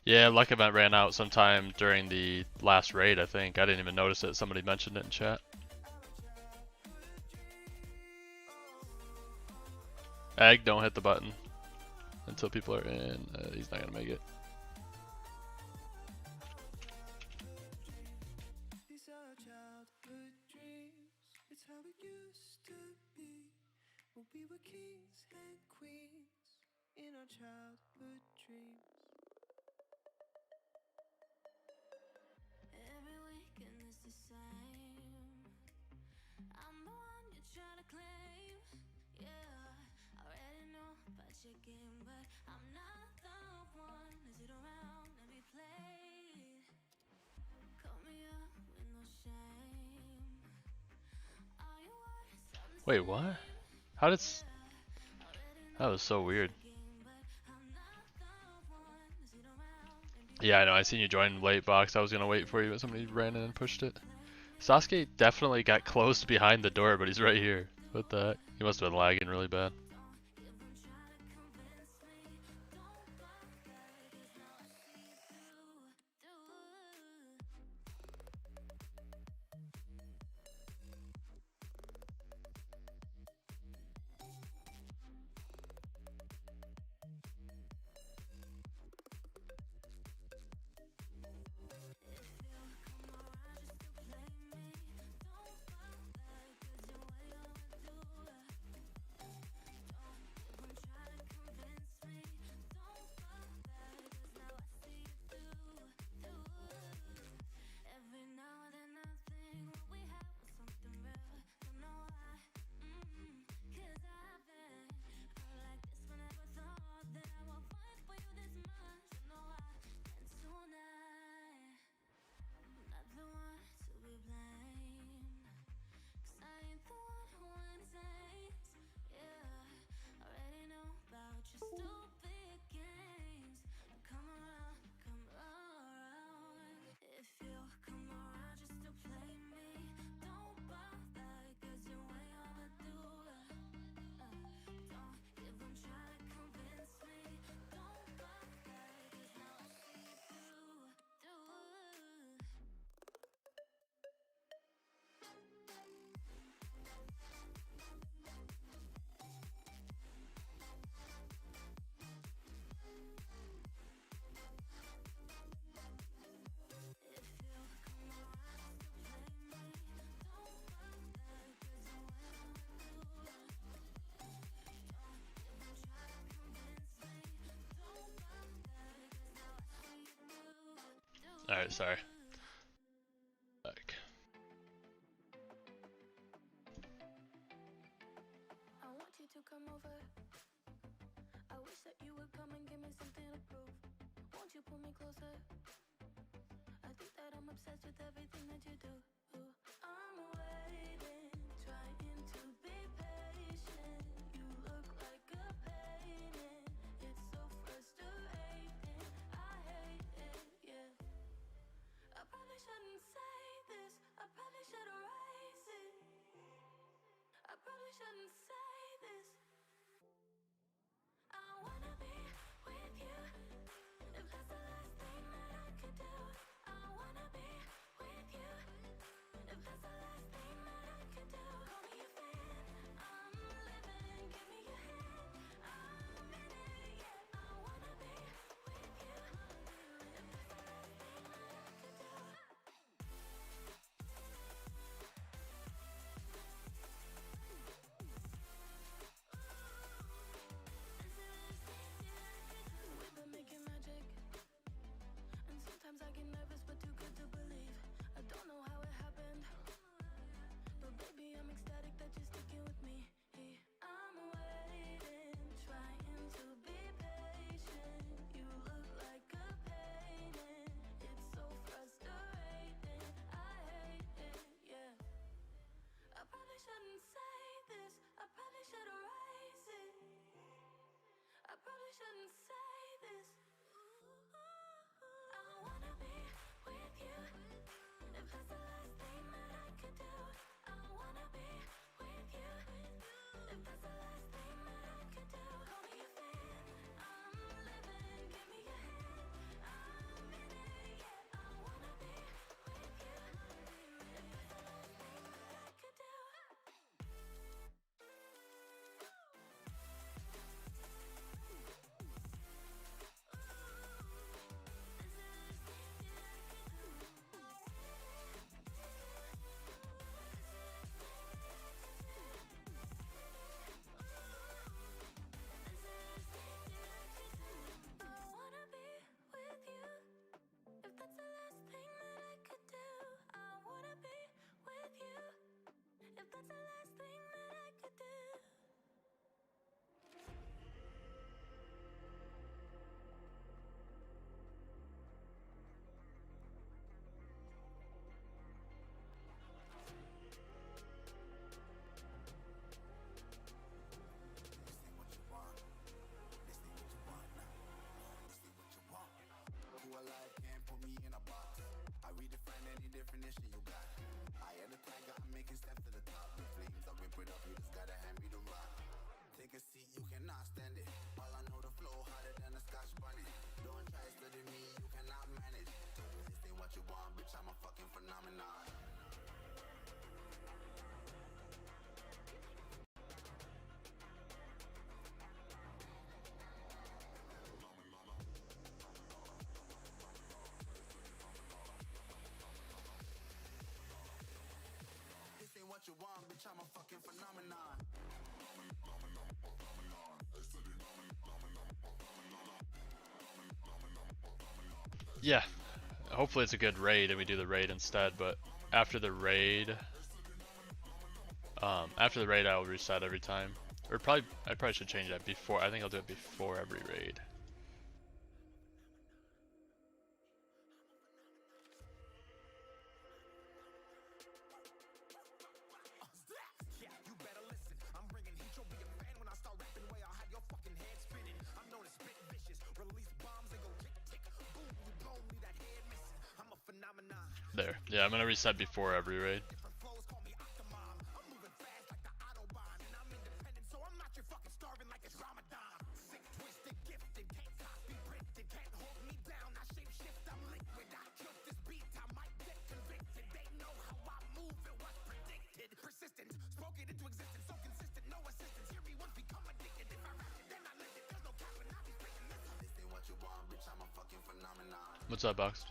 Yeah, luck event ran out sometime during the last raid, I think. I didn't even notice it. Somebody mentioned it in chat. Egg, don't hit the button until people are in. He's not gonna make it. These are childhood dreams. It's how it used to be when we were kings and queens in our childhood dreams. Every weekend is the same. I'm the one you try to claim. Yeah, I already know about your game, but I'm not the one to sit around and be played. Call me up with no shame. All your words sound the Wait, what? How did? That was so weird. Yeah, I know. I seen you join late, Box. I was gonna wait for you, but somebody ran in and pushed it. Sasuke definitely got close behind the door, but he's right here. What the heck? He must have been lagging really bad. Alright, sorry. Back. I want you to come over. I wish that you would come and give me something to prove. Won't you pull me closer? I think that I'm obsessed with everything that you do. I'm waiting, trying to be patient. You look like a painting. It's so frustrating. I hate it, yeah. Whip it up, you just gotta hand me the rock. Take a seat, you cannot stand it. All I know, the flow harder than a Scotch bunny. Don't try studying me, you cannot manage. This ain't what you want, bitch, I'm a fucking phenomenon. This ain't what you want, bitch, I'm a fucking phenomenon. Yeah, hopefully it's a good raid and we do the raid instead, but after the raid I will reset every time. Or I probably should change that before. I think I'll do it before every raid. There. Yeah, I'm gonna reset before every raid. What's up, Box?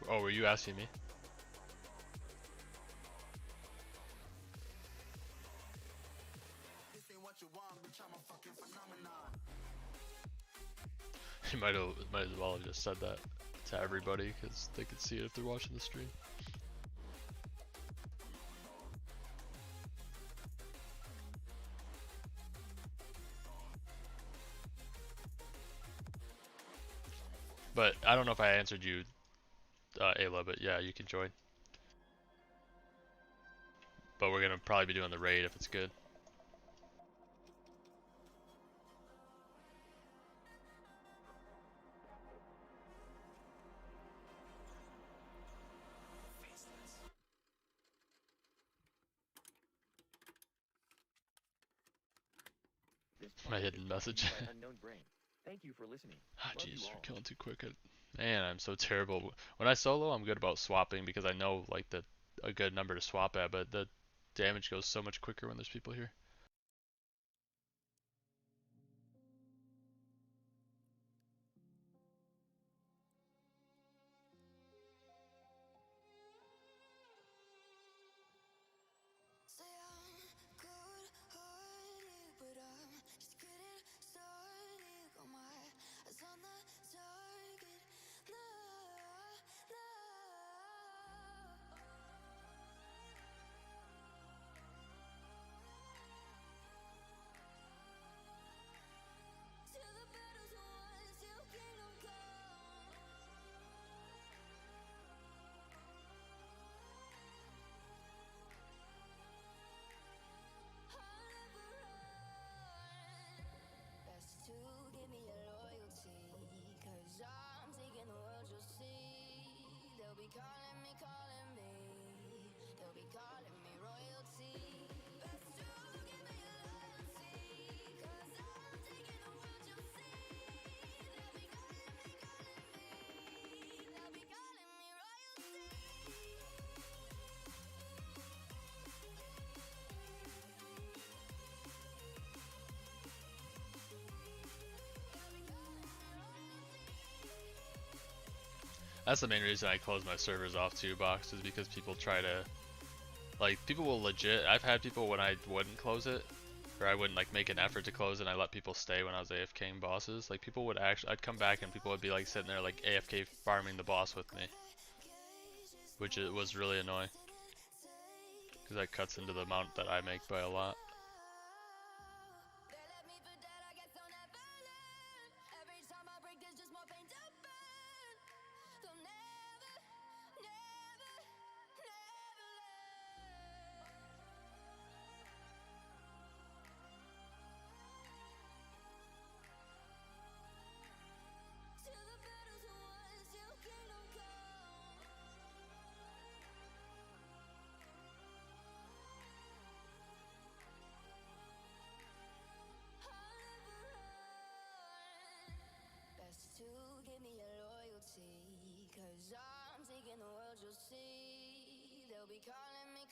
Oh, were you asking me? You might as well have just said that to everybody because they could see it if they're watching the stream. But I don't know if I answered you, Ayla, but yeah, you can join. But we're gonna probably be doing the raid if it's good. My hidden message. Thank you for listening. Ah, jeez, we're killing too quick. Man, I'm so terrible. When I solo, I'm good about swapping because I know like a good number to swap at, but the damage goes so much quicker when there's people here. That's the main reason I close my servers off too, Box, is because people try to, like, people will legit, I've had people when I wouldn't close it, or I wouldn't like make an effort to close it and I let people stay when I was AFKing bosses, like people would actually, I'd come back and people would be like sitting there like AFK farming the boss with me, which it was really annoying, because that cuts into the amount that I make by a lot. to give me your loyalty, 'cause I'm taking the world, you'll see. They'll be calling me,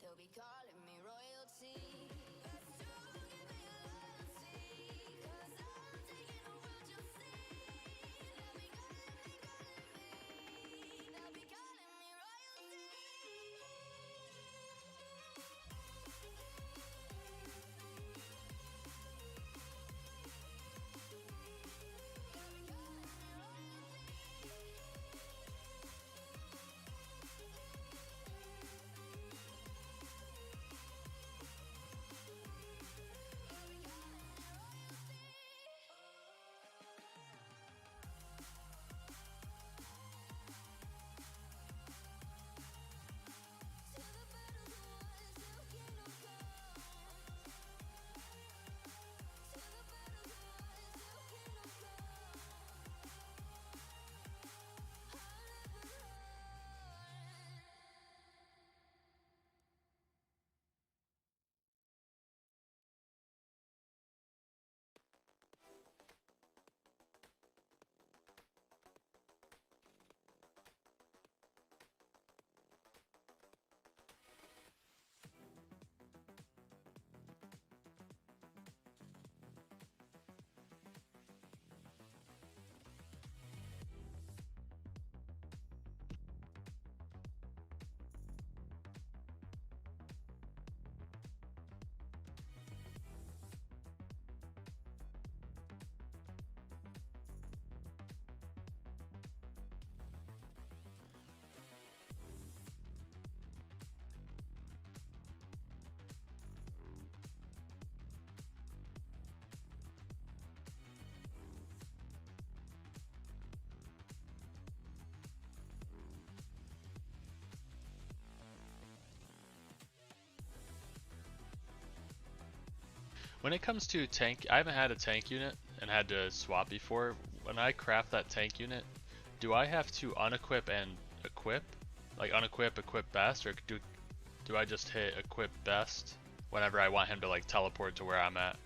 they'll be calling me royalty. When it comes to tank, I haven't had a tank unit and had to swap before. When I craft that tank unit, do I have to unequip and equip? Like unequip, equip best, or do I just hit equip best whenever I want him to like teleport to where I'm at?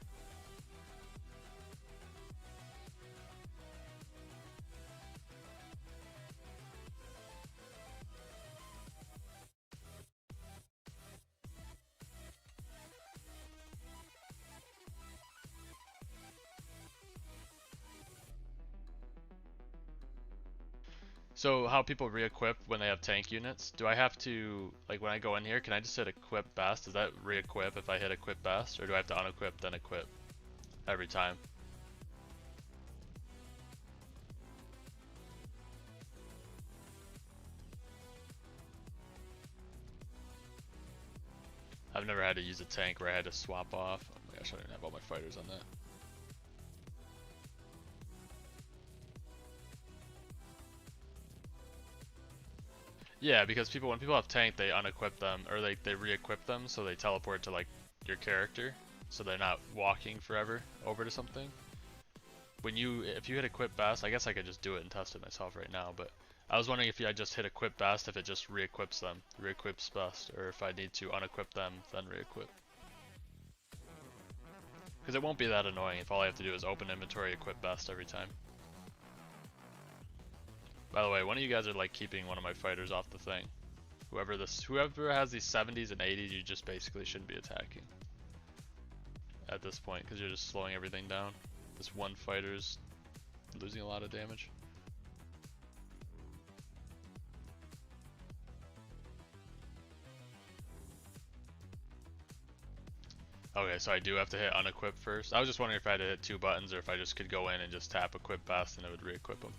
So how people re-equip when they have tank units, do I have to, like when I go in here, can I just hit equip best? Does that re-equip if I hit equip best, or do I have to unequip then equip every time? I've never had to use a tank where I had to swap off. Oh my gosh, I didn't have all my fighters on that. Yeah, because when people have tank, they unequip them, or they re-equip them, so they teleport to like your character, so they're not walking forever over to something. If you hit equip best, I guess I could just do it and test it myself right now, but I was wondering if I just hit equip best, if it just re-equips them, re-equips best, or if I need to unequip them, then re-equip. Because it won't be that annoying if all I have to do is open inventory, equip best every time. By the way, one of you guys are like keeping one of my fighters off the thing. Whoever has these 70s and 80s, you just basically shouldn't be attacking at this point because you're just slowing everything down. This one fighter's losing a lot of damage. Okay, so I do have to hit unequip first. I was just wondering if I had to hit 2 buttons or if I just could go in and just tap equip fast and it would re-equip them.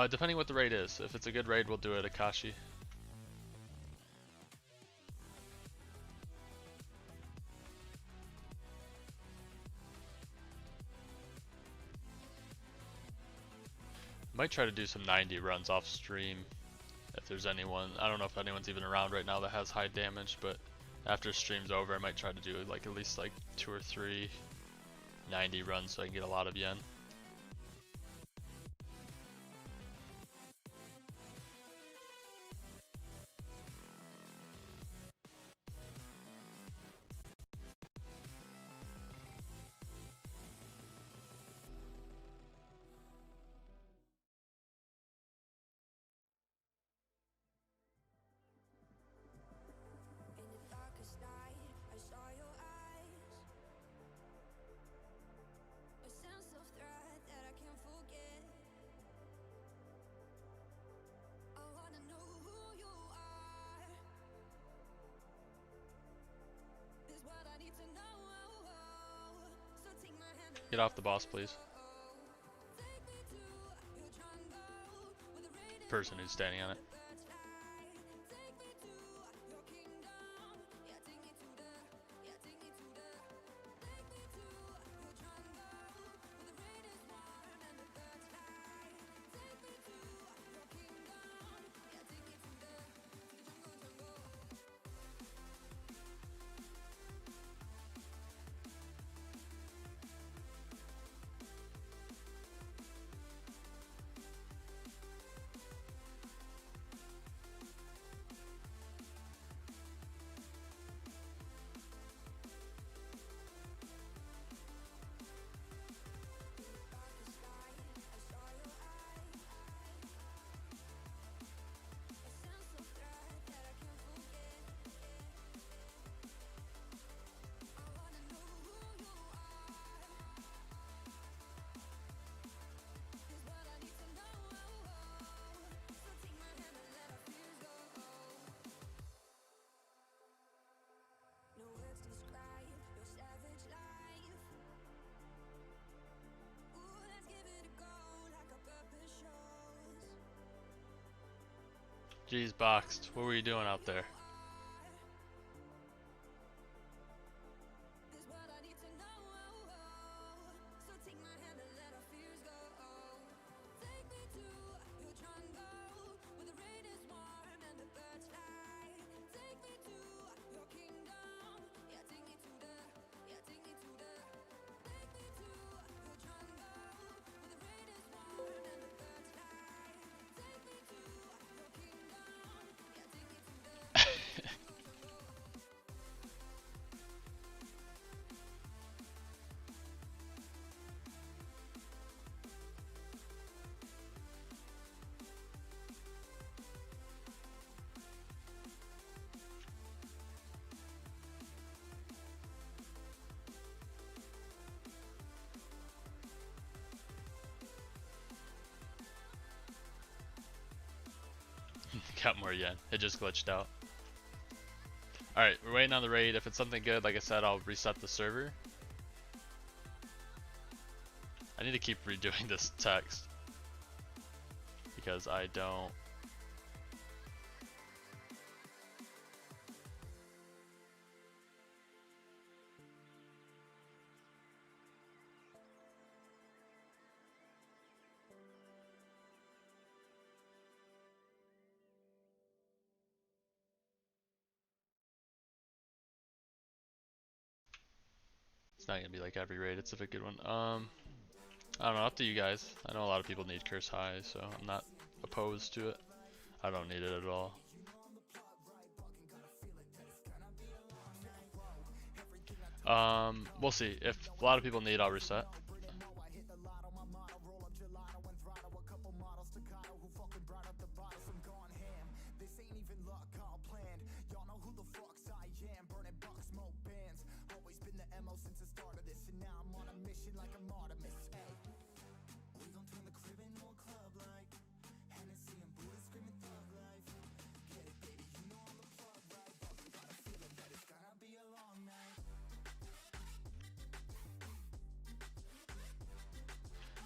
Depending what the raid is. If it's a good raid, we'll do it Akashi. Might try to do some 90 runs off stream if there's anyone. I don't know if anyone's even around right now that has high damage, but after stream's over, I might try to do like at least like 2 or 3 90 runs so I can get a lot of yen. Get off the boss, please. Person who's standing on it. Jeez, Boxed, what were you doing out there? Got more yen. It just glitched out. Alright, we're waiting on the raid. If it's something good, like I said, I'll reset the server. I need to keep redoing this text because I don't. It's not gonna be like every raid, it's a good one. I don't know, up to you guys. I know a lot of people need curse high, so I'm not opposed to it. I don't need it at all. We'll see. If a lot of people need, I'll reset.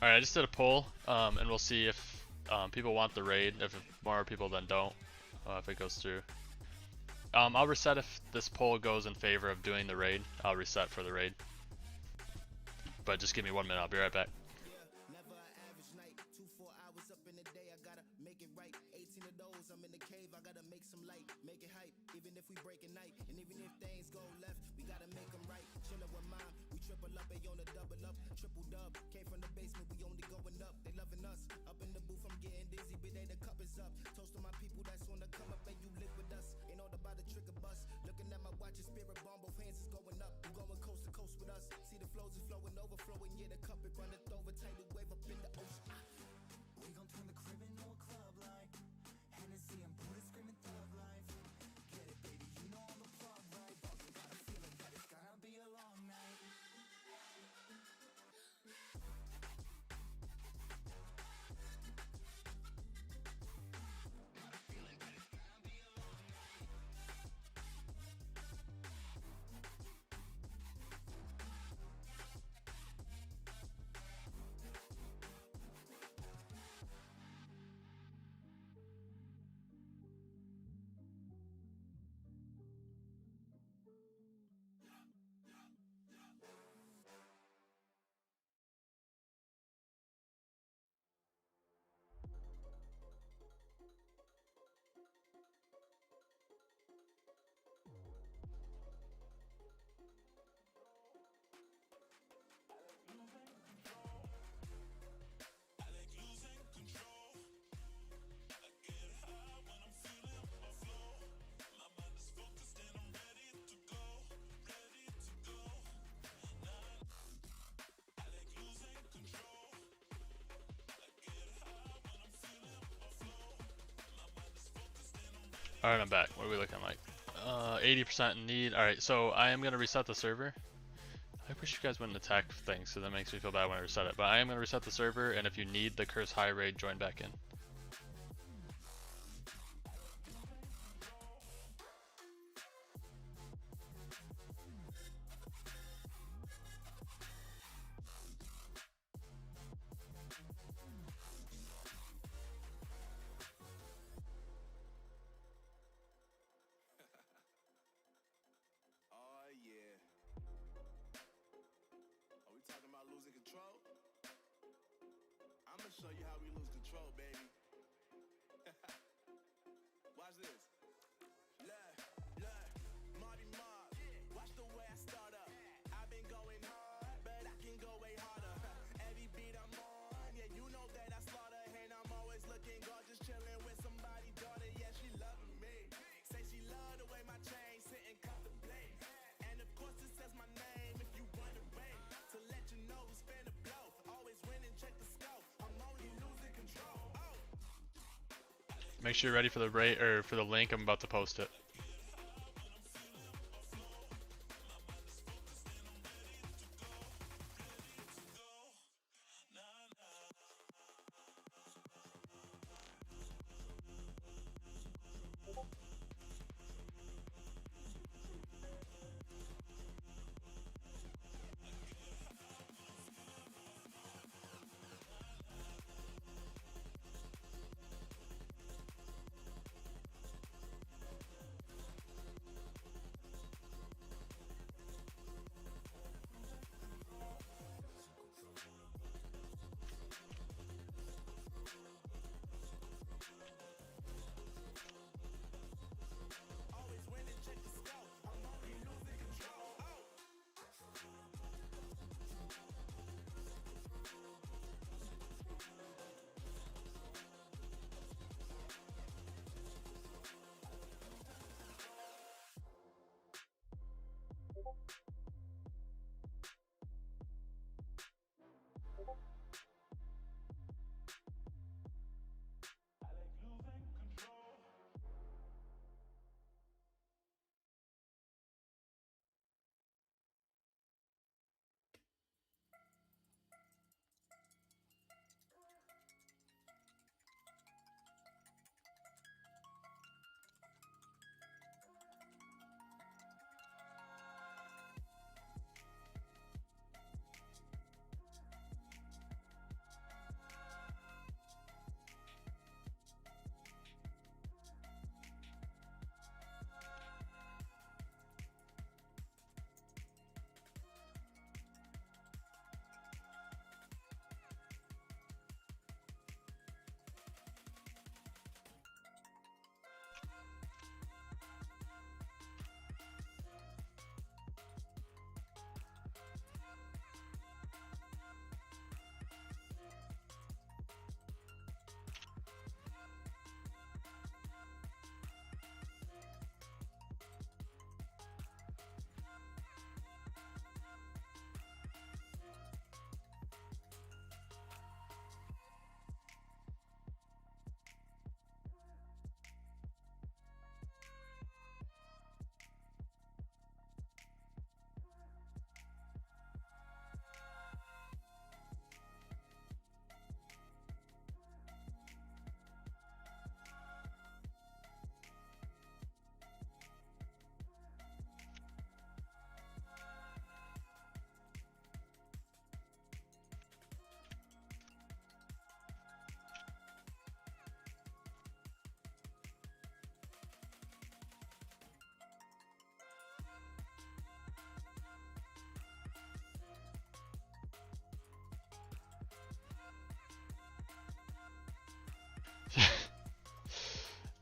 Alright, I just did a poll, and we'll see if people want the raid, if more people than don't, if it goes through. I'll reset if this poll goes in favor of doing the raid. I'll reset for the raid. But just give me 1 minute, I'll be right back. Alright, I'm back. What are we looking like? 80% in need. Alright, so I am going to reset the server. I wish you guys wouldn't attack things, so that makes me feel bad when I reset it. But I am going to reset the server, and if you need the Curse High Raid, join back in. Oh yeah. Are we talking about losing control? I'ma show you how we lose control, baby. Watch this. Look, Marty Mark. Watch the way I start up. I've been going hard, but I can go way harder. Every beat I'm on, yeah, you know that I slaughter. And I'm always looking gorgeous, chilling with somebody's daughter. Yeah, she loving me. Say she love the way my chain sit and contemplate. And of course it says my name if you wondering. To let you know who's finna blow. Always winning, check the scope. I'm only losing control. Oh. Make sure you're ready for the rate or for the link. I'm about to post it. Always winning, check the scope. I'm only losing control. Oh.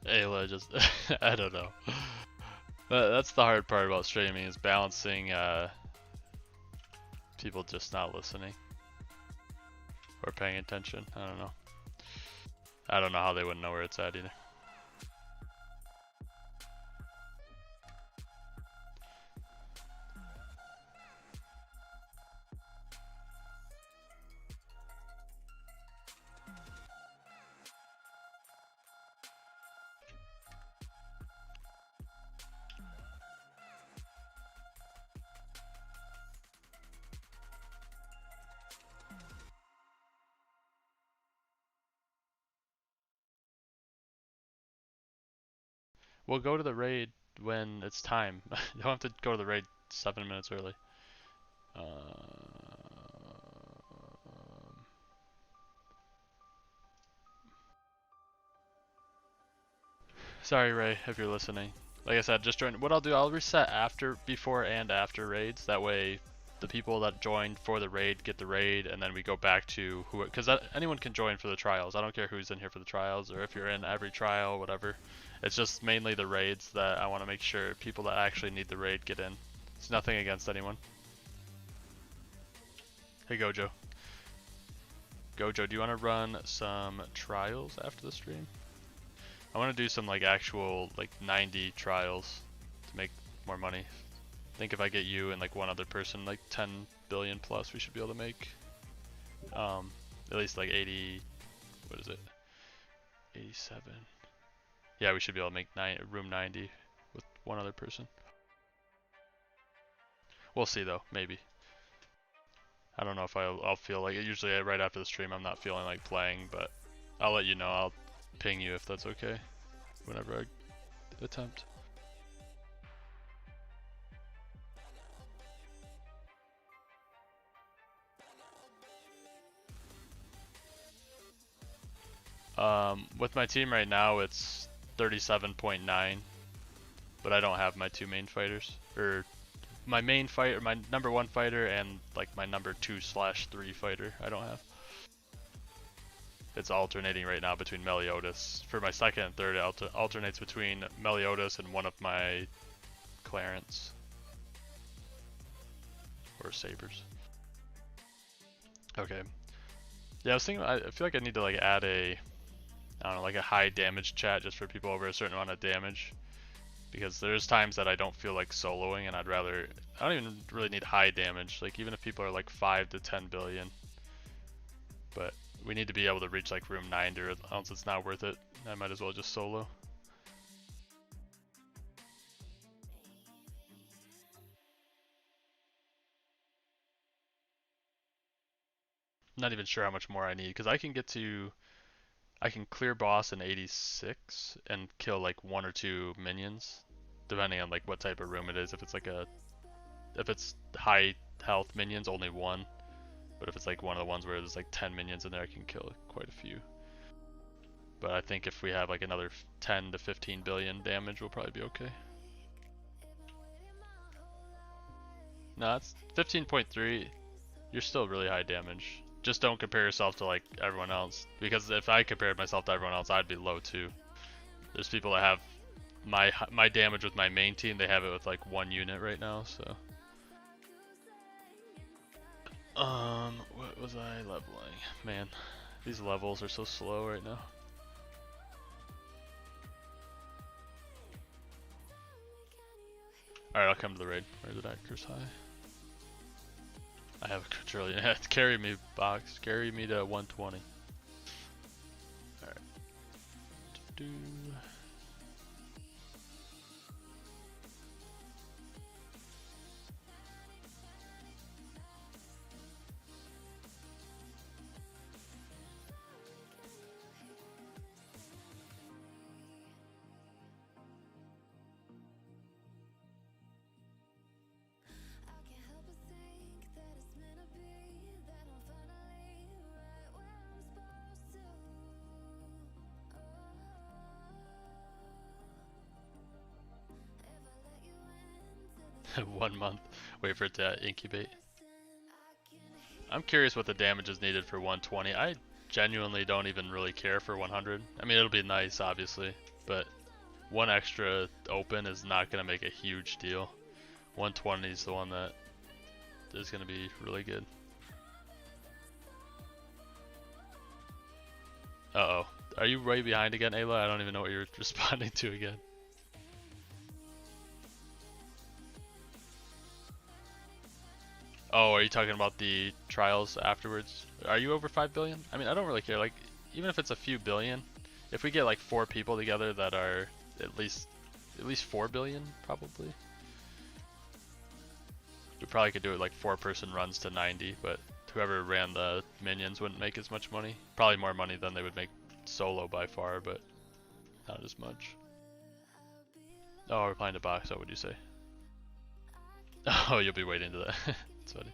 Ayla just, I don't know. But that's the hard part about streaming is balancing people just not listening or paying attention. I don't know. I don't know how they wouldn't know where it's at either. We'll go to the raid when it's time. You don't have to go to the raid 7 minutes early. Sorry, Ray, if you're listening. Like I said, just join. What I'll do, I'll reset before and after raids. That way, the people that joined for the raid get the raid, and then we go back to who. Because anyone can join for the trials. I don't care who's in here for the trials, or if you're in every trial, whatever. It's just mainly the raids that I want to make sure people that actually need the raid get in. It's nothing against anyone. Hey Gojo. Gojo, do you want to run some trials after the stream? I want to do some like actual like 90 trials to make more money. I think if I get you and like one other person, like 10 billion plus, we should be able to make at least like 80. What is it? 87. Yeah, we should be able to make room 90 with one other person. We'll see though, maybe. I don't know if I'll feel like it. Usually right after the stream I'm not feeling like playing, but I'll let you know. I'll ping you if that's okay whenever I attempt. With my team right now it's 37.9, but I don't have my two main fighters, or my main fighter, my number 1 fighter, and like my number 2/3 fighter I don't have. It's alternating right now between Meliodas. For my second and third, it alternates between Meliodas and one of my Clarence. Or Sabers. Okay. Yeah, I was thinking, I feel like I need to like add a, I don't know, like a high damage chat just for people over a certain amount of damage. Because there's times that I don't feel like soloing and I don't even really need high damage. Like even if people are like 5 to 10 billion. But we need to be able to reach like room 90 or else it's not worth it. I might as well just solo. I'm not even sure how much more I need because I can clear boss in 86 and kill like 1 or 2 minions, depending on like what type of room it is. If it's high health minions, only 1. But if it's like one of the ones where there's like 10 minions in there, I can kill quite a few. But I think if we have like another 10 to 15 billion damage, we'll probably be okay. No, it's 15.3. You're still really high damage. Just don't compare yourself to like everyone else, because if I compared myself to everyone else, I'd be low too. There's people that have my damage with my main team, they have it with like 1 unit right now, so. What was I leveling? Man, these levels are so slow right now. Alright, I'll come to the raid. Where's the actors? High. I have a trillion. Carry me, box. Carry me to 120. Alright. One month. Wait for it to incubate. I'm curious what the damage is needed for 120. I genuinely don't even really care for 100. I mean, it'll be nice, obviously, but 1 extra open is not going to make a huge deal. 120 is the one that is going to be really good. Uh-oh. Are you way behind again, Ayla? I don't even know what you're responding to again. Oh, are you talking about the trials afterwards? Are you over 5 billion? I mean, I don't really care. Like, even if it's a few billion, if we get like 4 people together that are at least 4 billion, probably. We probably could do it like 4-person runs to 90, but whoever ran the minions wouldn't make as much money. Probably more money than they would make solo by far, but not as much. Oh, we're playing to box. What would you say? Oh, you'll be waiting to that. That's funny.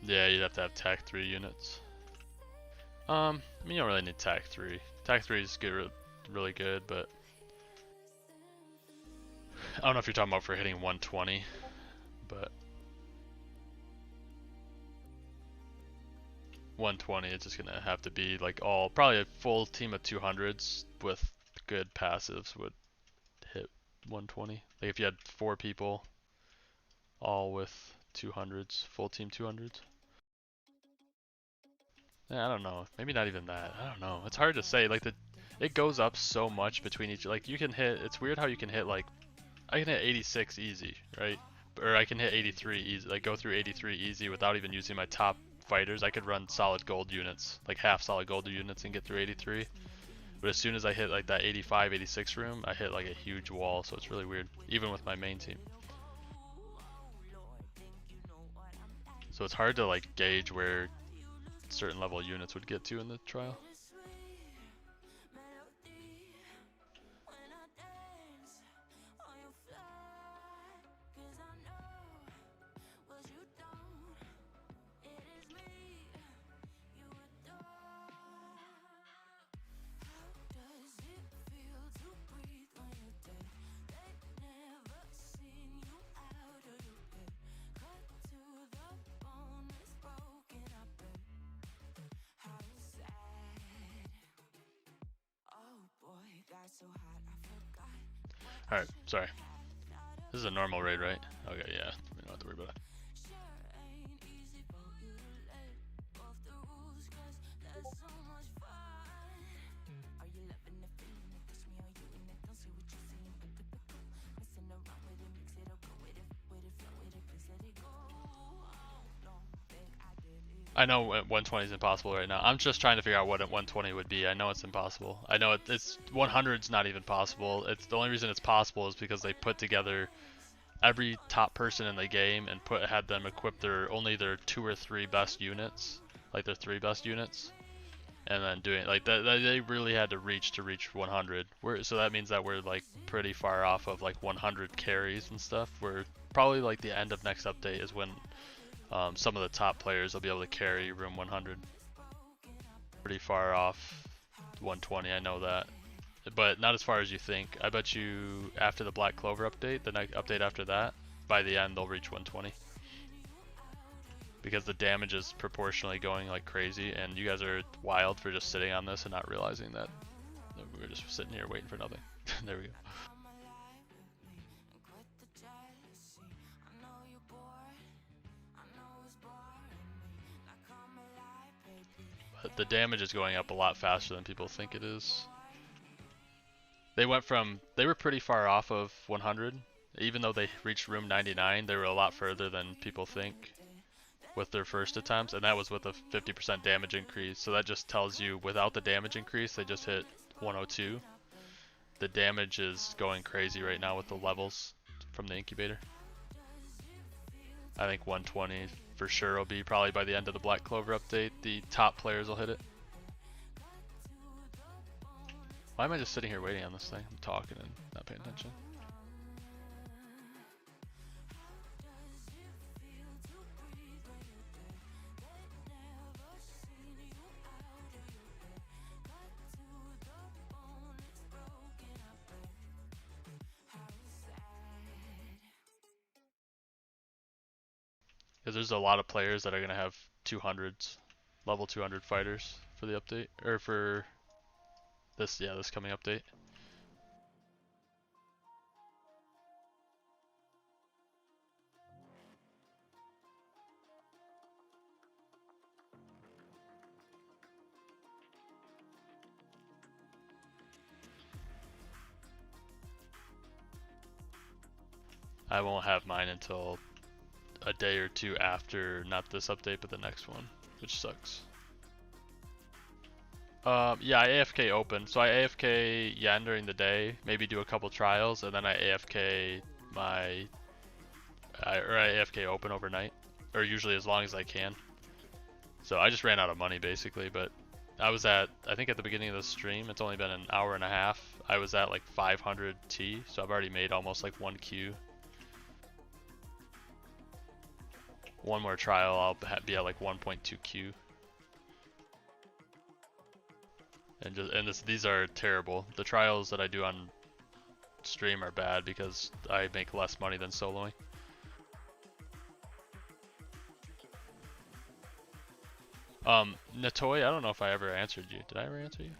Yeah, you'd have to have TAC 3 units. I mean, you don't really need TAC 3. TAC 3 is good, really good, but I don't know if you're talking about for hitting 120, but 120 it's just gonna have to be like probably a full team of 200s with good passives would hit 120. Like if you had 4 people all with 200s, full team 200s. Yeah, I don't know. Maybe not even that. I don't know. It's hard to say. Like it goes up so much between each. Like you can hit. It's weird how you can hit like I can hit 86 easy, right? Or I can hit 83 easy. Like go through 83 easy without even using my top fighters. I could run solid gold units, like half solid gold units, and get through 83. But as soon as I hit like that 85, 86 room, I hit like a huge wall. So it's really weird, even with my main team. So it's hard to like gauge where certain level units would get to in the trial. Alright, sorry. This is a normal raid, right? Okay, yeah, we don't have to worry about it. I know 120 is impossible right now. I'm just trying to figure out what 120 would be. I know it's impossible. I know it's 100's not even possible. It's the only reason it's possible is because they put together every top person in the game and had them equip only their 2 or 3 best units, like their 3 best units, and then doing like that. They really had to reach 100. So that means that we're like pretty far off of like 100 carries and stuff. We're probably like the end of next update is when some of the top players will be able to carry room 100. Pretty far off 120, I know that. But not as far as you think. I bet you after the Black Clover update, the next update after that, by the end they'll reach 120. Because the damage is proportionally going like crazy, and you guys are wild for just sitting on this and not realizing that we were just sitting here waiting for nothing. There we go. But the damage is going up a lot faster than people think it is. They were pretty far off of 100. Even though they reached room 99, they were a lot further than people think with their first attempts, and that was with a 50% damage increase. So that just tells you without the damage increase, they just hit 102. The damage is going crazy right now with the levels from the incubator. I think 120 for sure will be probably by the end of the Black Clover update. The top players will hit it. Why am I just sitting here waiting on this thing? I'm talking and not paying attention. Because there's a lot of players that are going to have 200s, level 200 fighters for the update, or for this coming update. I won't have mine until a day or two after, not this update, but the next one, which sucks. Yeah, I AFK open. So I AFK Yen during the day, maybe do a couple trials, and then I AFK I AFK open overnight. or usually as long as I can. So I just ran out of money basically, but I think at the beginning of the stream, it's only been an hour and a half. I was at like 500 T, so I've already made almost like 1 Q. One more trial, I'll be at like 1.2 Q. And these are terrible. The trials that I do on stream are bad because I make less money than soloing. Natoy, I don't know if I ever answered you. Did I ever answer you?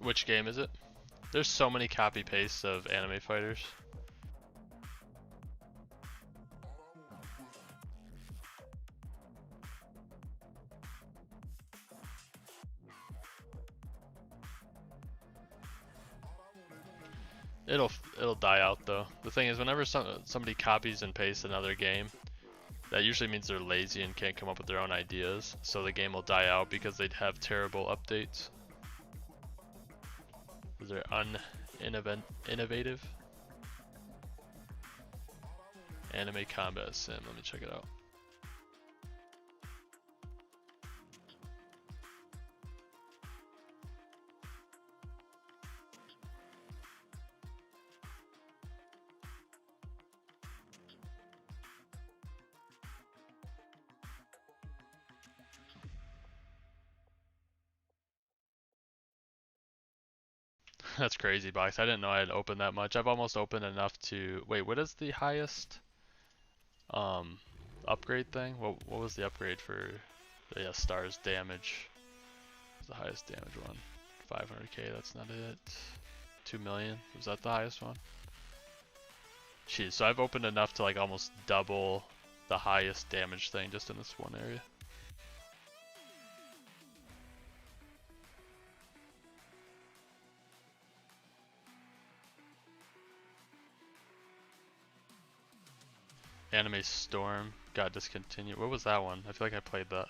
Which game is it? There's so many copy pastes of anime fighters. It'll die out though. The thing is, whenever somebody copies and pastes another game, that usually means they're lazy and can't come up with their own ideas. So the game will die out because they'd have terrible updates. They're innovative. Anime combat sim. Let me check it out. That's crazy, Box. I didn't know I had opened that much. I've almost opened enough to... Wait, what is the highest upgrade thing? What was the upgrade for the stars damage? What's the highest damage one? 500k, that's not it. 2 million, was that the highest one? Jeez, so I've opened enough to like almost double the highest damage thing just in this one area. Anime Storm got discontinued. What was that one? I feel like I played that.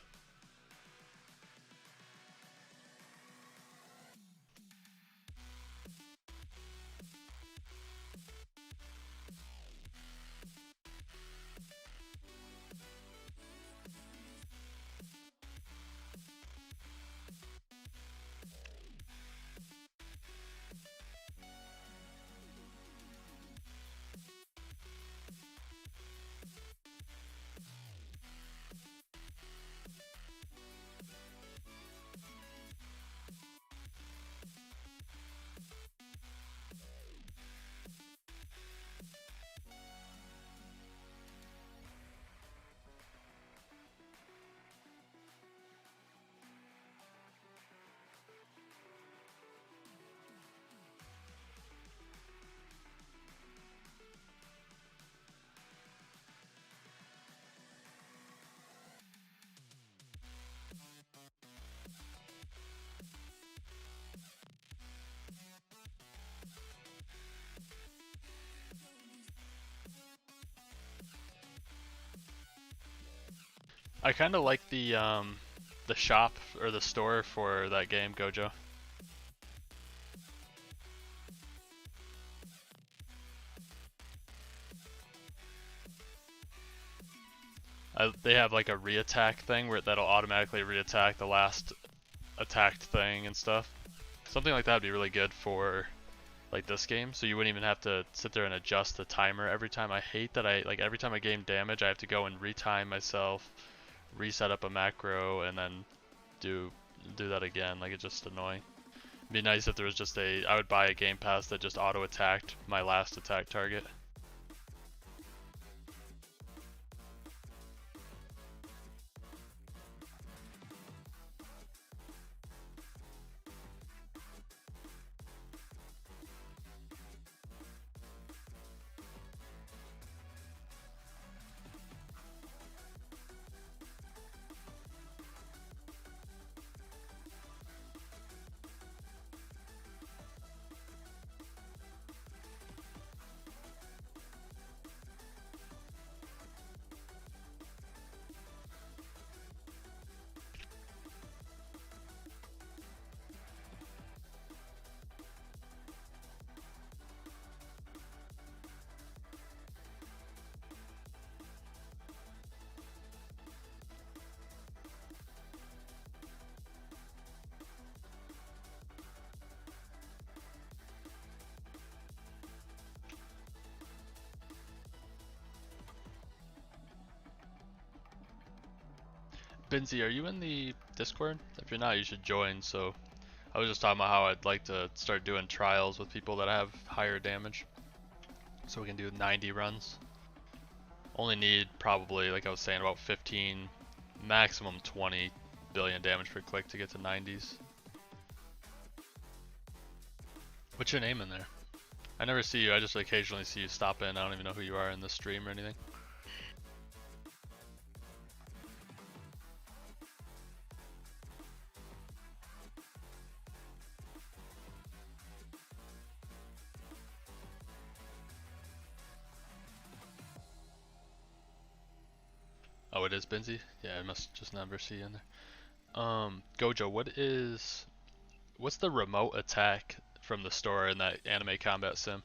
I kind of like the shop or the store for that game, Gojo. They have like a reattack thing where that'll automatically reattack the last attacked thing and stuff. Something like that would be really good for like this game, so you wouldn't even have to sit there and adjust the timer every time. I hate that like every time I gain damage I have to go and retime myself, reset up a macro, and then do that again. Like, it's just annoying. It'd be nice if there was just I would buy a game pass that just auto attacked my last attack target. Binzy, are you in the Discord? If you're not, you should join. So I was just talking about how I'd like to start doing trials with people that have higher damage, so we can do 90 runs. Only need probably, like I was saying, about 15, maximum 20 billion damage per click to get to 90s. What's your name in there? I never see you, I just occasionally see you stop in. I don't even know who you are in the stream or anything. Oh, it is Binzy? Yeah, I must just never see you in there. Gojo, what's the remote attack from the store in that anime combat sim?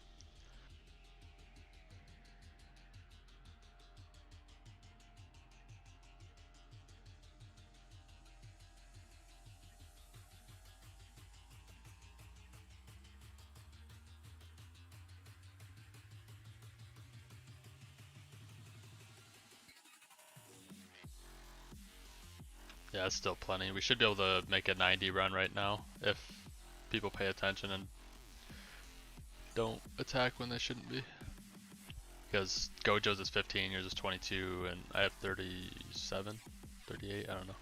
Yeah, it's still plenty. We should be able to make a 90 run right now if people pay attention and don't attack when they shouldn't be. Because Gojo's is 15, yours is 22, and I have 37, 38, I don't know.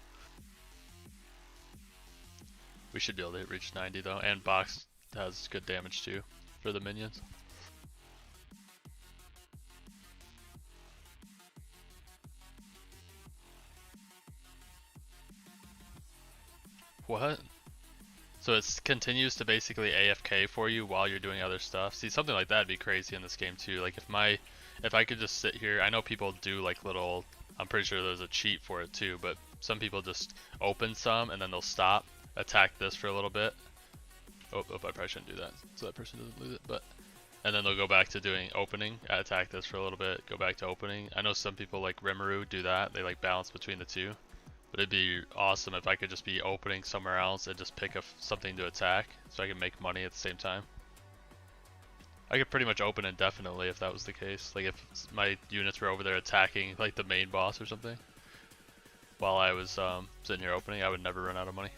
We should be able to reach 90 though, and Box has good damage too for the minions. What? So it continues to basically AFK for you while you're doing other stuff. See, something like that would be crazy in this game too. Like if I could just sit here, I know people do like little, I'm pretty sure there's a cheat for it too, but some people just open some and then they'll stop, attack this for a little bit. Oh, I probably shouldn't do that, so that person doesn't lose it, but, and then they'll go back to doing opening, attack this for a little bit, go back to opening. I know some people like Rimuru do that, they like balance between the two. But it'd be awesome if I could just be opening somewhere else and just pick something to attack, so I can make money at the same time. I could pretty much open indefinitely if that was the case. Like if my units were over there attacking like the main boss or something, while I was sitting here opening, I would never run out of money.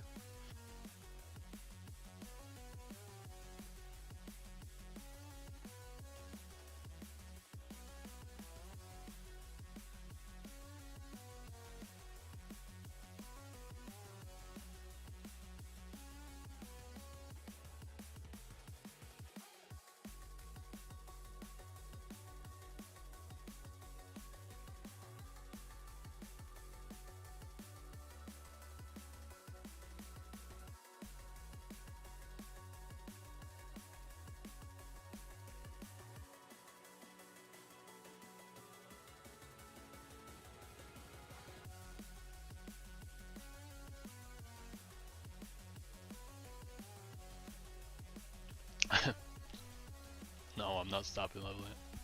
No, I'm not stopping leveling it.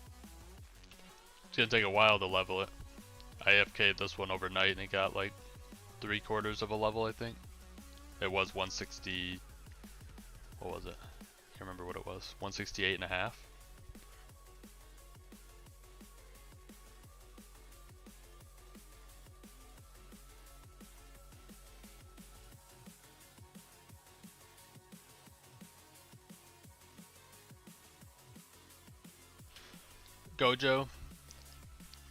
It's gonna take a while to level it. I AFK'd this one overnight and it got like 3/4 of a level, I think. It was 160. What was it? I can't remember what it was. 168 and a half. Gojo,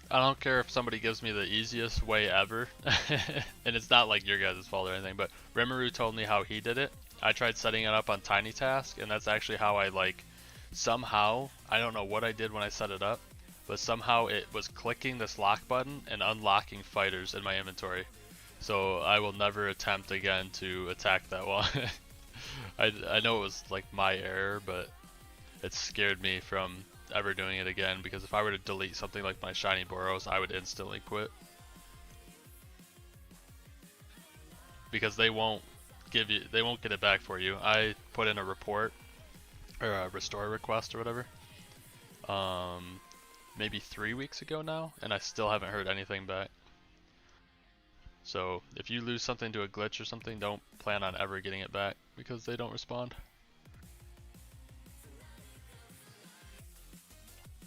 I don't care if somebody gives me the easiest way ever, and it's not like your guys' fault or anything, but Rimuru told me how he did it. I tried setting it up on Tiny Task, and that's actually how I somehow, I don't know what I did when I set it up, but somehow it was clicking this lock button and unlocking fighters in my inventory. So I will never attempt again to attack that one. I know it was like my error, but it scared me from ever doing it again, because if I were to delete something like my shiny Boros, I would instantly quit. Because they won't get it back for you. I put in a report or a restore request or whatever, maybe 3 weeks ago now, and I still haven't heard anything back. So if you lose something to a glitch or something, don't plan on ever getting it back, because they don't respond.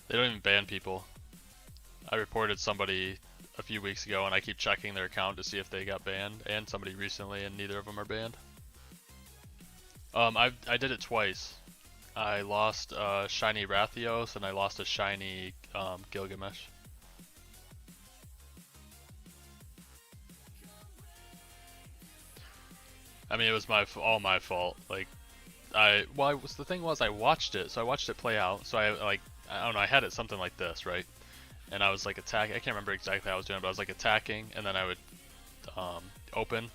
They don't even ban people. I reported somebody a few weeks ago and I keep checking their account to see if they got banned, and somebody recently, and neither of them are banned. I did it twice. I lost a shiny Rathios and I lost a shiny Gilgamesh. I mean, it was all my fault. Like, the thing was, I watched it, so I watched it play out. So I don't know, I had it something like this, right? And I was like attacking. I can't remember exactly how I was doing, but I was like attacking, and then I would open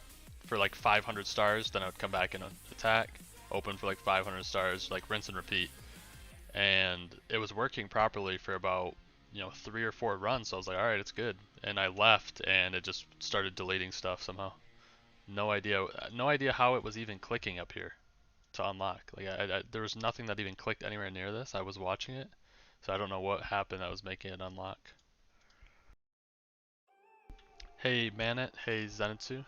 for like 500 stars, then I would come back and attack, open for like 500 stars, like rinse and repeat. And it was working properly for about 3 or 4 runs. So I was like, all right, it's good. And I left, and it just started deleting stuff somehow. No idea how it was even clicking up here to unlock. Like there was nothing that even clicked anywhere near this. I was watching it, so I don't know what happened that was making it unlock. Hey Manet, hey Zenitsu.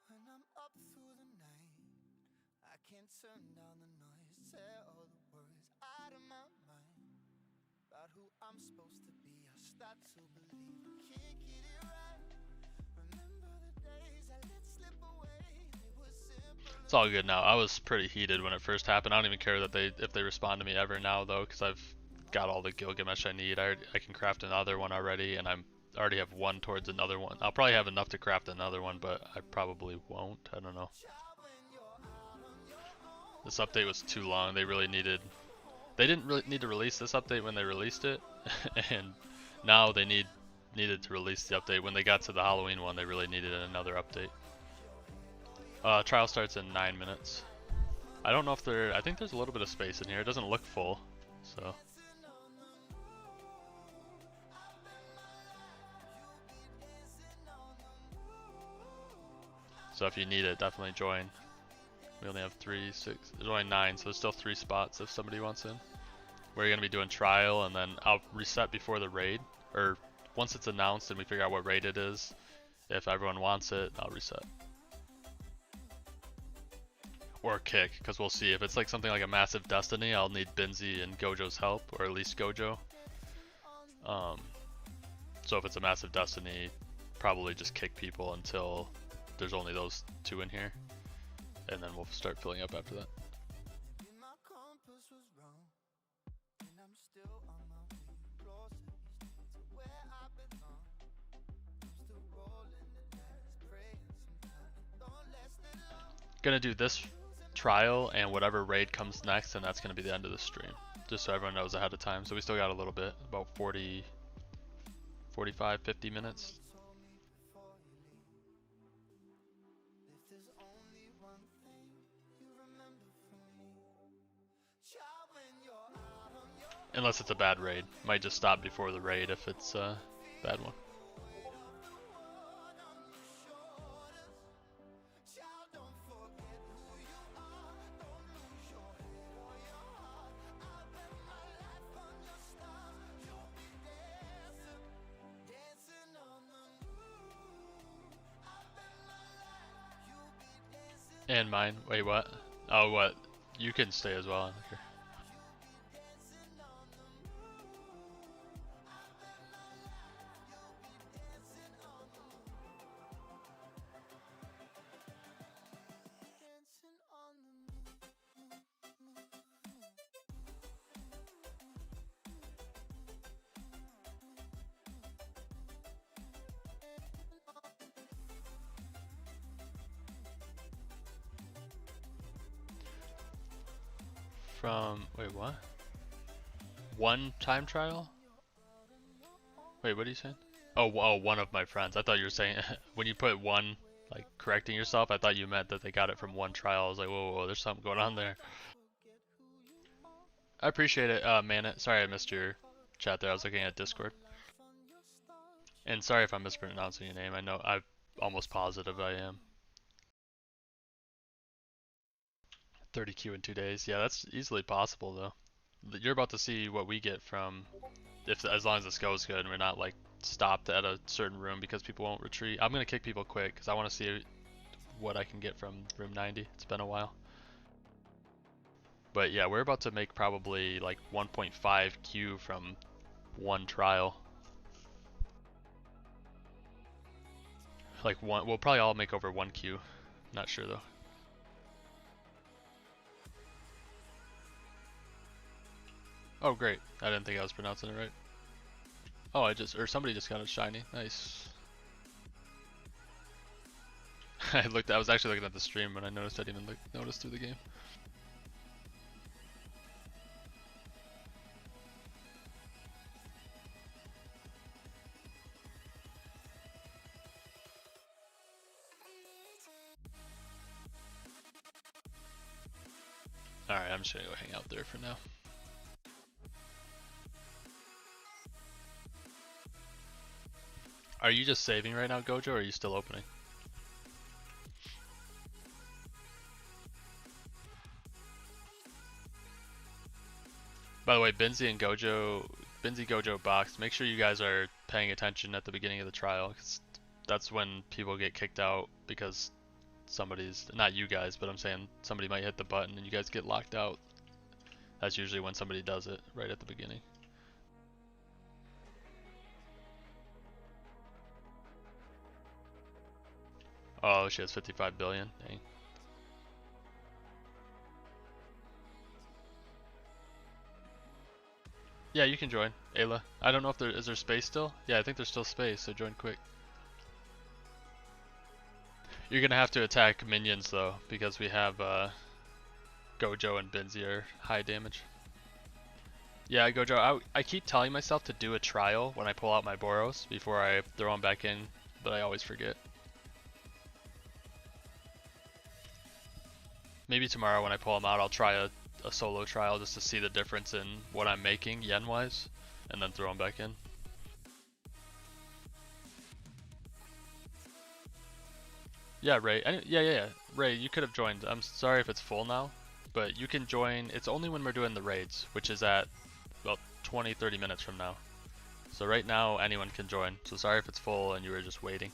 When I'm up through the night, I can't turn down the noise, tear all the worries out of my mind. About who I'm supposed to be, I start to believe I can't get it right. Remember the days I let slip away, they were simple. It's all good now. I was pretty heated when it first happened. I don't even care that if they respond to me ever now though, because I've got all the Gilgamesh I need. I can craft another one already, and I already have one towards another one. I'll probably have enough to craft another one, but I probably won't. I don't know. This update was too long. They didn't really need to release this update when they released it, and now they needed to release the update. When they got to the Halloween one, they really needed another update. Trial starts in 9 minutes. I don't know if I think there's a little bit of space in here. It doesn't look full, so. So if you need it, definitely join. We only have 3, 6, there's only 9, so there's still 3 spots if somebody wants in. We're gonna be doing trial, and then I'll reset before the raid, or once it's announced and we figure out what raid it is. If everyone wants it, I'll reset. Or kick, because we'll see. If it's like something like a massive Destiny, I'll need Binzy and Gojo's help, or at least Gojo. So if it's a massive Destiny, probably just kick people until there's only those 2 in here, and then we'll start filling up after that. Gonna do this trial and whatever raid comes next, and that's gonna be the end of the stream, just so everyone knows ahead of time. So we still got a little bit, about 40, 45, 50 minutes. Unless it's a bad raid. Might just stop before the raid if it's a bad one. And mine. Wait, what? Oh, what? You can stay as well. Okay. From, wait, what? One time trial? Wait, what are you saying? Oh, one of my friends. I thought you were saying, when you put one, like, correcting yourself, I thought you meant that they got it from one trial. I was like, whoa, there's something going on there. I appreciate it, man. Sorry I missed your chat there. I was looking at Discord. And sorry if I'm mispronouncing your name. I know, I'm almost positive I am. 30Q in 2 days. Yeah, that's easily possible, though. You're about to see what we get from, as long as this goes good and we're not, like, stopped at a certain room because people won't retreat. I'm gonna kick people quick because I want to see what I can get from room 90. It's been a while. But yeah, we're about to make probably like 1.5 Q from one trial. Like one, we'll probably all make over 1 Q. Not sure though. Oh great, I didn't think I was pronouncing it right. Oh, or somebody just got a shiny. Nice. I was actually looking at the stream when I noticed. I didn't even notice through the game. Alright, I'm just gonna go hang out there for now. Are you just saving right now, Gojo, or are you still opening? By the way, Benzi Gojo box, make sure you guys are paying attention at the beginning of the trial, because that's when people get kicked out because somebody's, not you guys, but I'm saying somebody might hit the button and you guys get locked out. That's usually when somebody does it, right at the beginning. Oh, she has 55 billion, dang. Yeah, you can join, Ayla. I don't know if is there space still? Yeah, I think there's still space, so join quick. You're gonna have to attack minions though, because we have Gojo and Benzi are high damage. Yeah, Gojo, I keep telling myself to do a trial when I pull out my Boros before I throw them back in, but I always forget. Maybe tomorrow when I pull them out, I'll try a solo trial just to see the difference in what I'm making yen-wise, and then throw them back in. Yeah, Ray. Yeah. Ray, you could have joined. I'm sorry if it's full now, but you can join. It's only when we're doing the raids, which is at about 20-30 minutes from now. So right now, anyone can join. So sorry if it's full and you were just waiting.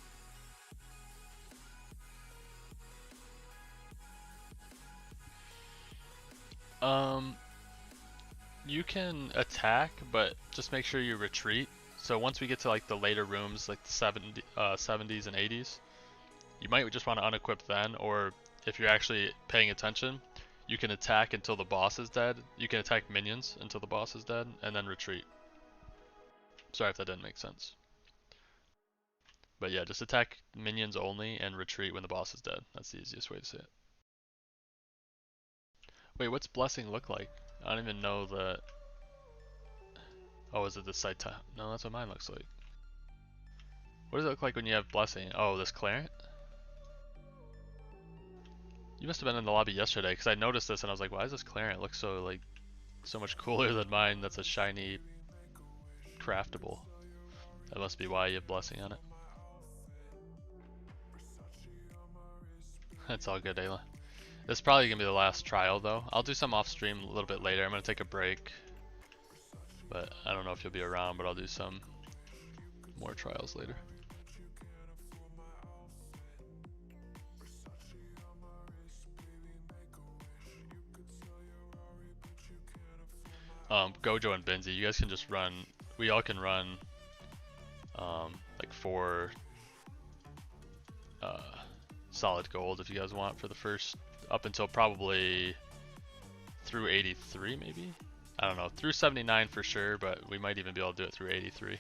You can attack, but just make sure you retreat. So once we get to like the later rooms, like the 70s and 80s, you might just want to unequip then, or if you're actually paying attention, you can attack until the boss is dead. You can attack minions until the boss is dead, and then retreat. Sorry if that didn't make sense. But yeah, just attack minions only and retreat when the boss is dead. That's the easiest way to say it. Wait, what's blessing look like? I don't even know that. Oh, is it the site? No, that's what mine looks like. What does it look like when you have blessing? Oh, this Clarent? You must have been in the lobby yesterday, because I noticed this and I was like, why does this Clarent look so like so much cooler than mine? That's a shiny craftable. That must be why you have blessing on it. That's all good, Ayla. This is probably gonna be the last trial though. I'll do some off stream a little bit later. I'm gonna take a break, but I don't know if you'll be around, but I'll do some more trials later. Gojo and Benzi, you guys can just run. We all can run like 4 uh, solid gold if you guys want for the first up until probably through 83 maybe. I don't know, through 79 for sure, but we might even be able to do it through 83.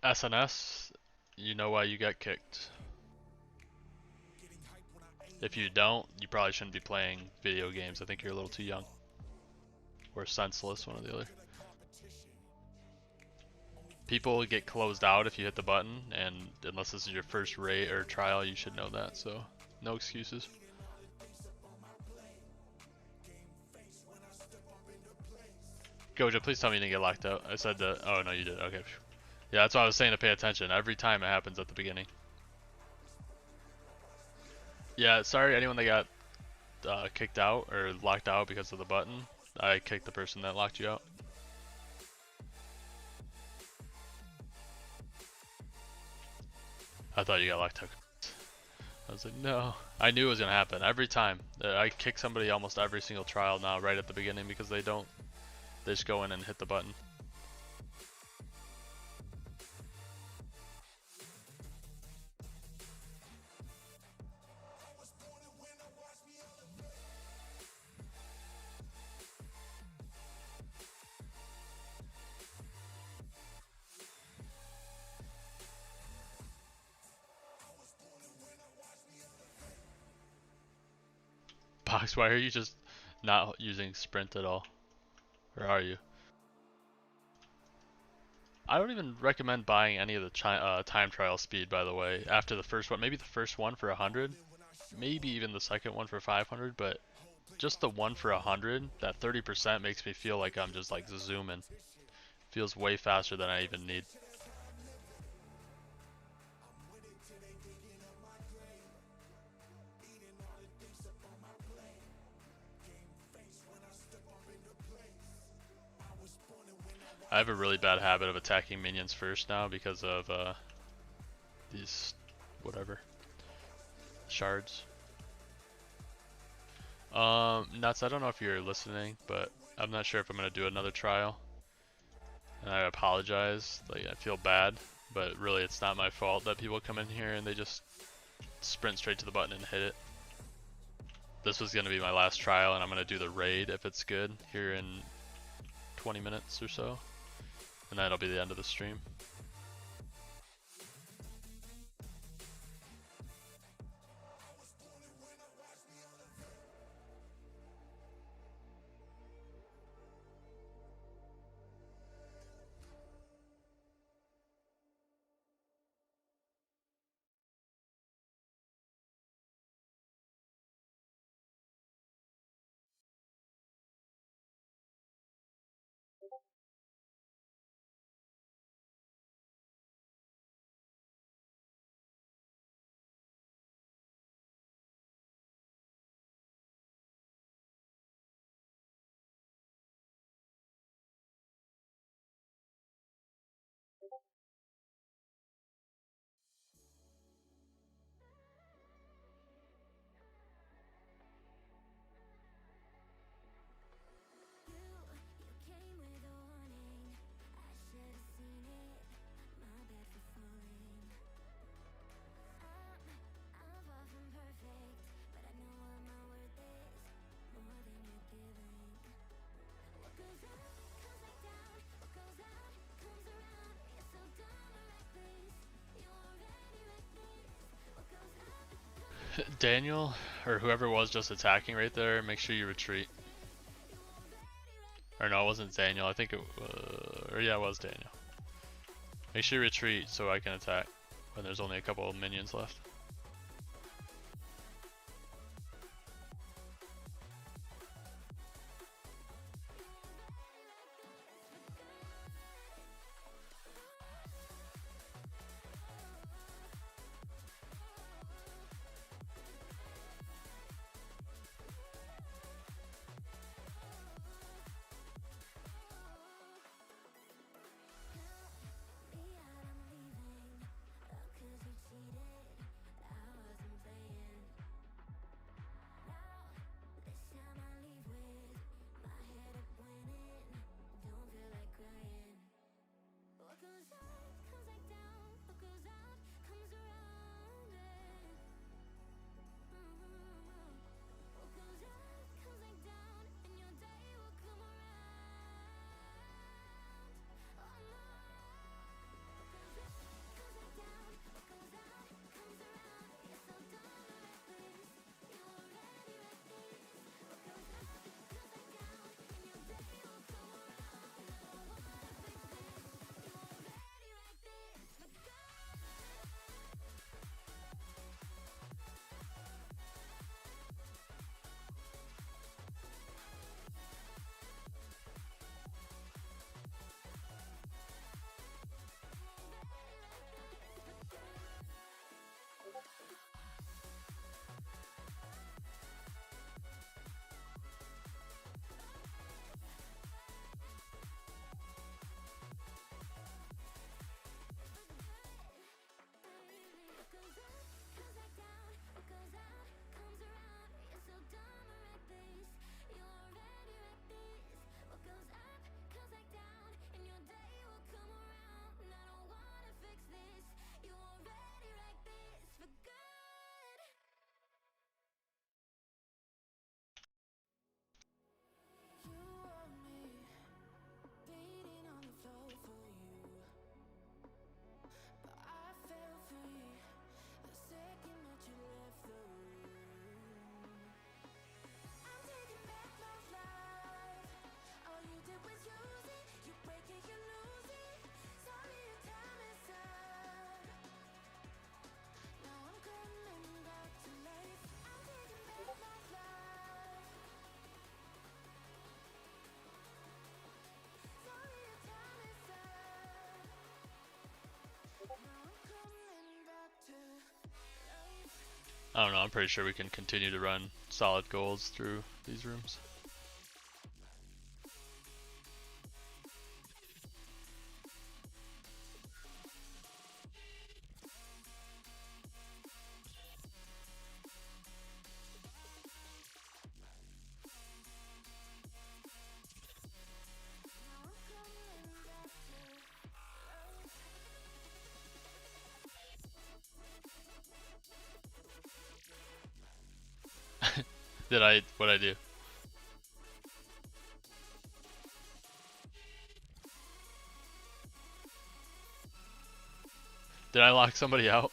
SNS, you know why you got kicked. If you don't, you probably shouldn't be playing video games. I think you're a little too young. Or senseless, one or the other. People get closed out if you hit the button, and unless this is your first raid or trial, you should know that, so no excuses. Gojo, please tell me you didn't get locked out. I said that. Oh, no, you did. Okay. Yeah, that's why I was saying to pay attention. Every time it happens at the beginning. Yeah, sorry anyone that got kicked out or locked out because of the button. I kicked the person that locked you out. I thought you got locked out. I was like, no. I knew it was going to happen every time. I kick somebody almost every single trial now right at the beginning because they just go in and hit the button. Box, why are you just not using sprint at all? Or are you? I don't even recommend buying any of the time trial speed, by the way, after the first one. Maybe the first one for 100, maybe even the second one for 500, but just the one for 100, that 30% makes me feel like I'm just like zooming. Feels way faster than I even need. I have a really bad habit of attacking minions first now because of these whatever shards. Nuts, I don't know if you're listening, but I'm not sure if I'm gonna do another trial. And I apologize, like I feel bad, but really it's not my fault that people come in here and they just sprint straight to the button and hit it. This was gonna be my last trial and I'm gonna do the raid if it's good here in 20 minutes or so. And that'll be the end of the stream. Daniel, or whoever was just attacking right there, make sure you retreat. Or no, it wasn't Daniel. I think it, or yeah, it was Daniel. Make sure you retreat so I can attack when there's only a couple of minions left. I don't know, I'm pretty sure we can continue to run solid golds through these rooms. What'd I do? Did I lock somebody out?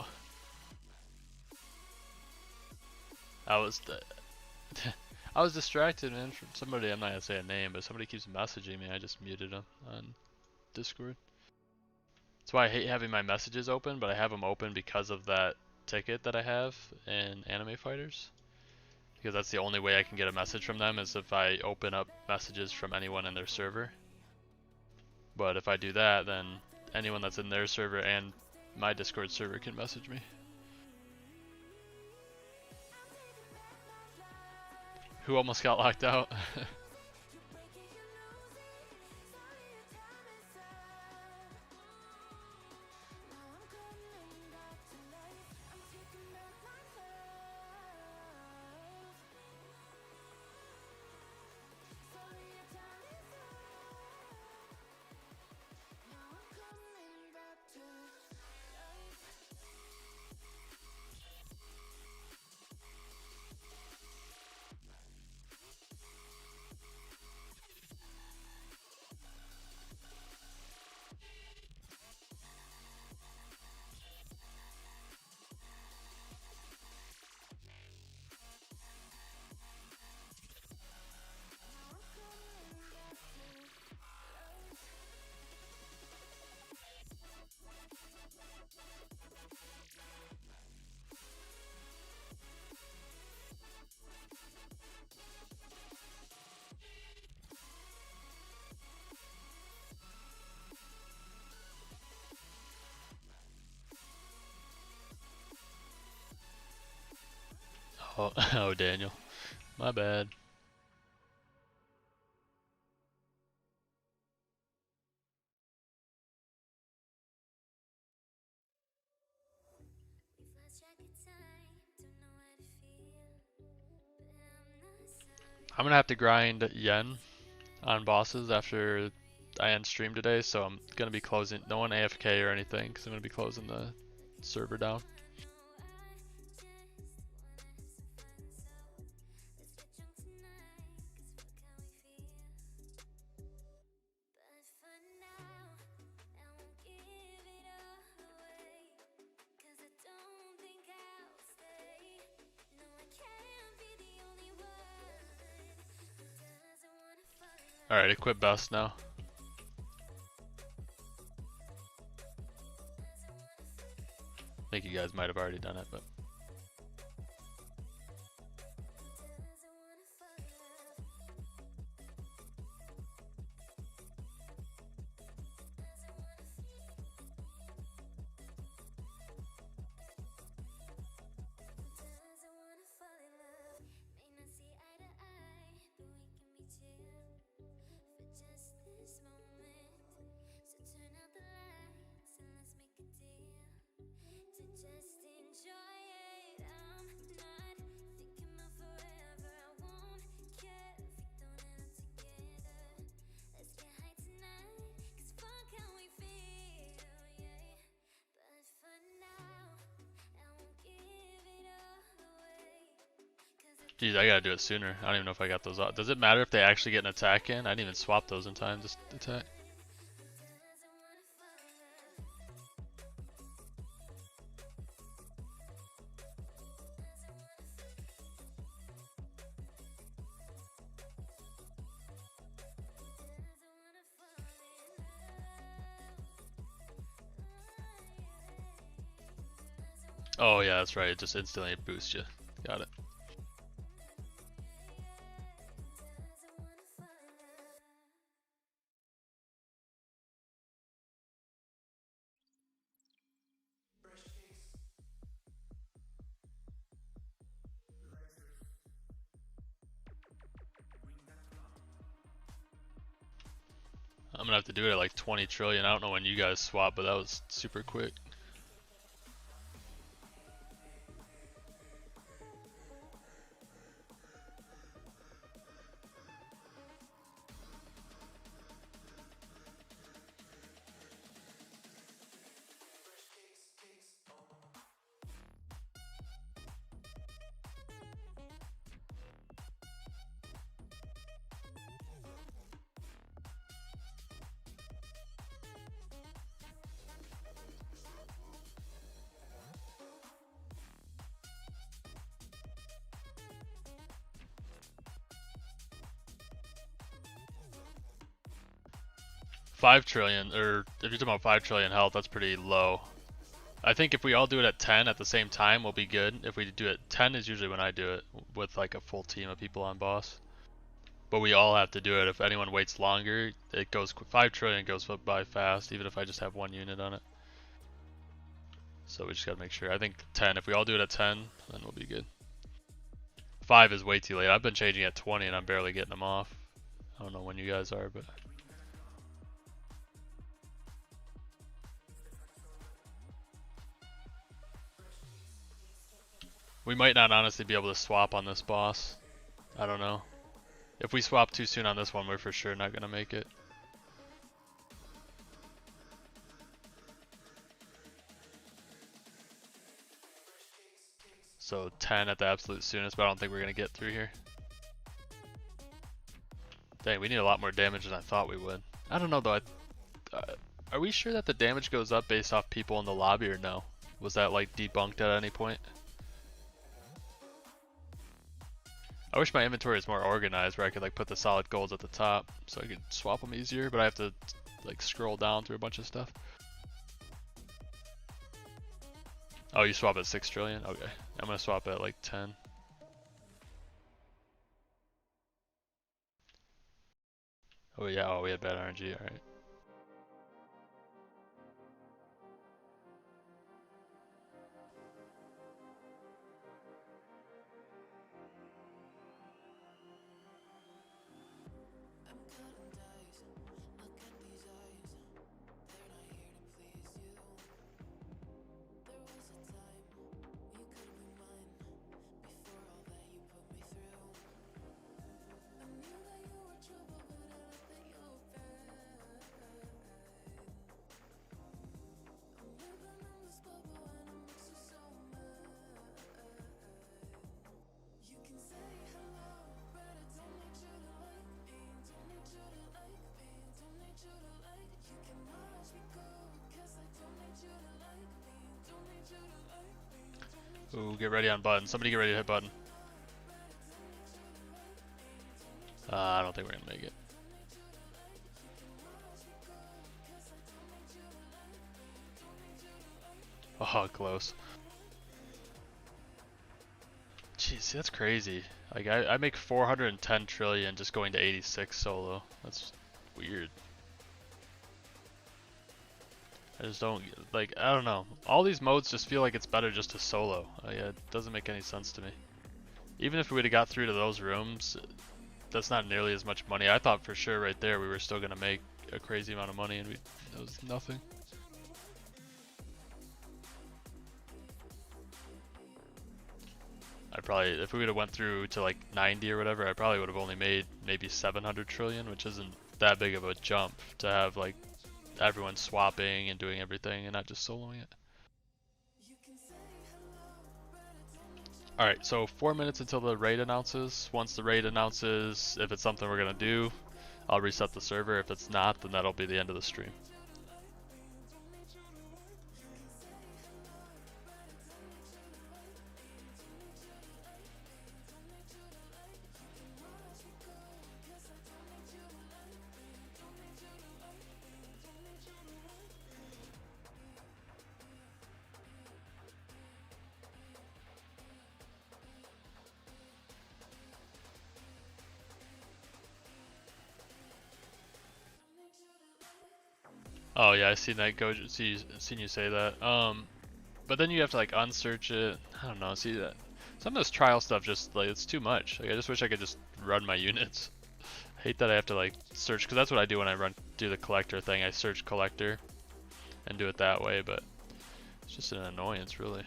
I was I was distracted, man, from somebody. I'm not gonna say a name, but somebody keeps messaging me. I just muted them on Discord. That's why I hate having my messages open, but I have them open because of that ticket that I have in Anime Fighters. Because that's the only way I can get a message from them is if I open up messages from anyone in their server. But if I do that, then anyone that's in their server and my Discord server can message me. Who almost got locked out? Oh, oh, Daniel. My bad. I'm gonna have to grind yen on bosses after I end stream today, so I'm gonna be closing. No one AFK or anything, because I'm gonna be closing the server down. Alright, equip best now. I think you guys might have already done it, but. Geez, I gotta do it sooner. I don't even know if I got those off. Does it matter if they actually get an attack in? I didn't even swap those in time, just attack. Oh yeah, that's right. It just instantly boosts you. Got it. I'm gonna have to do it at like 20 trillion. I don't know when you guys swap, but that was super quick. Five trillion, or if you're talking about 5 trillion health, that's pretty low. I think if we all do it at 10 at the same time, we'll be good. If we do it, 10 is usually when I do it with like a full team of people on boss. But we all have to do it. If anyone waits longer, it goes 5 trillion goes by fast, even if I just have one unit on it. So we just gotta make sure. I think 10. If we all do it at 10, then we'll be good. 5 is way too late. I've been changing at 20 and I'm barely getting them off. I don't know when you guys are, but. We might not honestly be able to swap on this boss. I don't know. If we swap too soon on this one, we're for sure not gonna make it. So 10 at the absolute soonest, but I don't think we're gonna get through here. Dang, we need a lot more damage than I thought we would. I don't know though. Are we sure that the damage goes up based off people in the lobby or no? Was that like debunked at any point? I wish my inventory was more organized where I could like put the solid golds at the top so I could swap them easier, but I have to like scroll down through a bunch of stuff. Oh, you swap at 6 trillion? Okay. I'm gonna swap at like 10. Oh yeah, oh we had bad RNG, alright. Ooh, get ready on button. Somebody get ready to hit button. I don't think we're gonna make it. Oh, close. Jeez, that's crazy. Like I make 410 trillion just going to 86 solo. That's weird. I just don't like. I don't know. All these modes just feel like it's better just to solo. It doesn't make any sense to me. Even if we would have got through to those rooms, that's not nearly as much money. I thought for sure right there we were still gonna make a crazy amount of money, and that was nothing. I probably, if we would have went through to like 90 or whatever, I probably would have only made maybe 700 trillion, which isn't that big of a jump to have like everyone swapping and doing everything and not just soloing it. Alright, so 4 minutes until the raid announces. Once the raid announces, if it's something we're gonna do, I'll reset the server. If it's not, then that'll be the end of the stream. Oh yeah, I seen that seen you say that. But then you have to like unsearch it. I don't know. See that some of this trial stuff just like it's too much. Like I just wish I could just run my units. I hate that I have to like search because that's what I do when I do the collector thing. I search collector and do it that way, but it's just an annoyance really.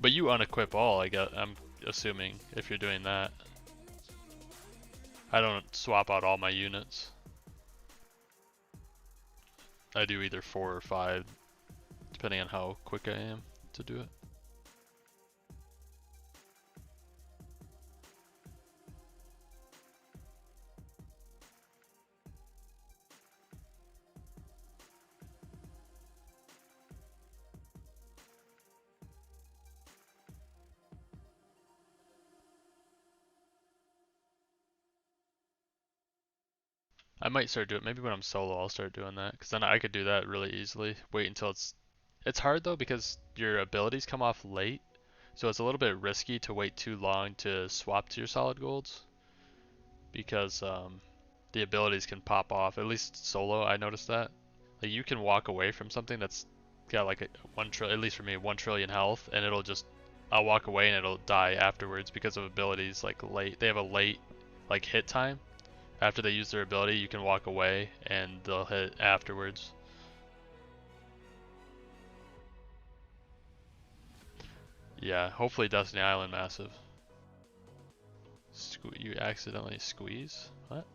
But you unequip all. I'm assuming if you're doing that. I don't swap out all my units. I do either 4 or 5, depending on how quick I am to do it. I might start doing, maybe when I'm solo I'll start doing that, because then I could do that really easily. Wait until it's hard though because your abilities come off late, so it's a little bit risky to wait too long to swap to your solid golds, because the abilities can pop off, at least solo I noticed that. Like you can walk away from something that's got like a 1 trillion, at least for me, 1 trillion health, and I'll walk away and it'll die afterwards because of abilities like late, they have a late like hit time. After they use their ability, you can walk away and they'll hit afterwards. Yeah, hopefully Destiny Island massive. You accidentally squeeze? What?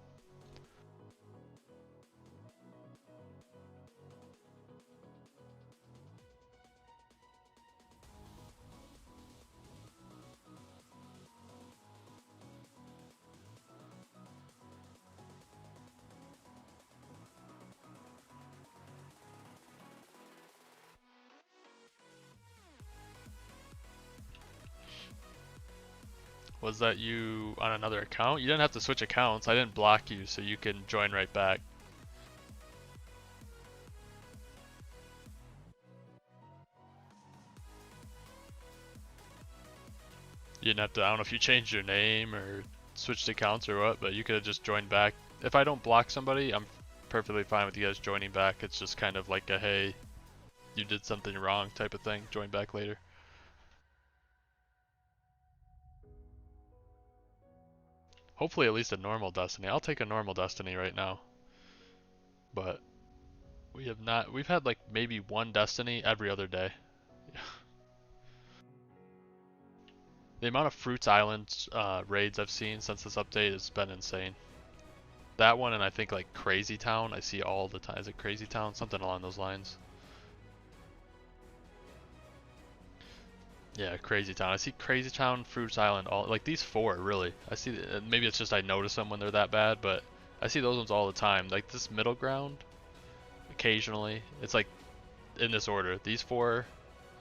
Was that you on another account? You didn't have to switch accounts. I didn't block you, so you can join right back. You didn't have to, I don't know if you changed your name or switched accounts or what, but you could have just joined back. If I don't block somebody, I'm perfectly fine with you guys joining back. It's just kind of like a, hey, you did something wrong type of thing. Join back later. Hopefully at least a normal Destiny. I'll take a normal Destiny right now. But we've had like maybe one Destiny every other day. The amount of Fruits Island raids I've seen since this update has been insane. That one and I think like Crazy Town I see all the time. Is it Crazy Town? Something along those lines. Yeah, Crazy Town. I see Crazy Town, Fruits Island, all like these 4 really. I see, maybe it's just I notice them when they're that bad, but I see those ones all the time. Like this middle ground, occasionally. It's like in this order. These 4,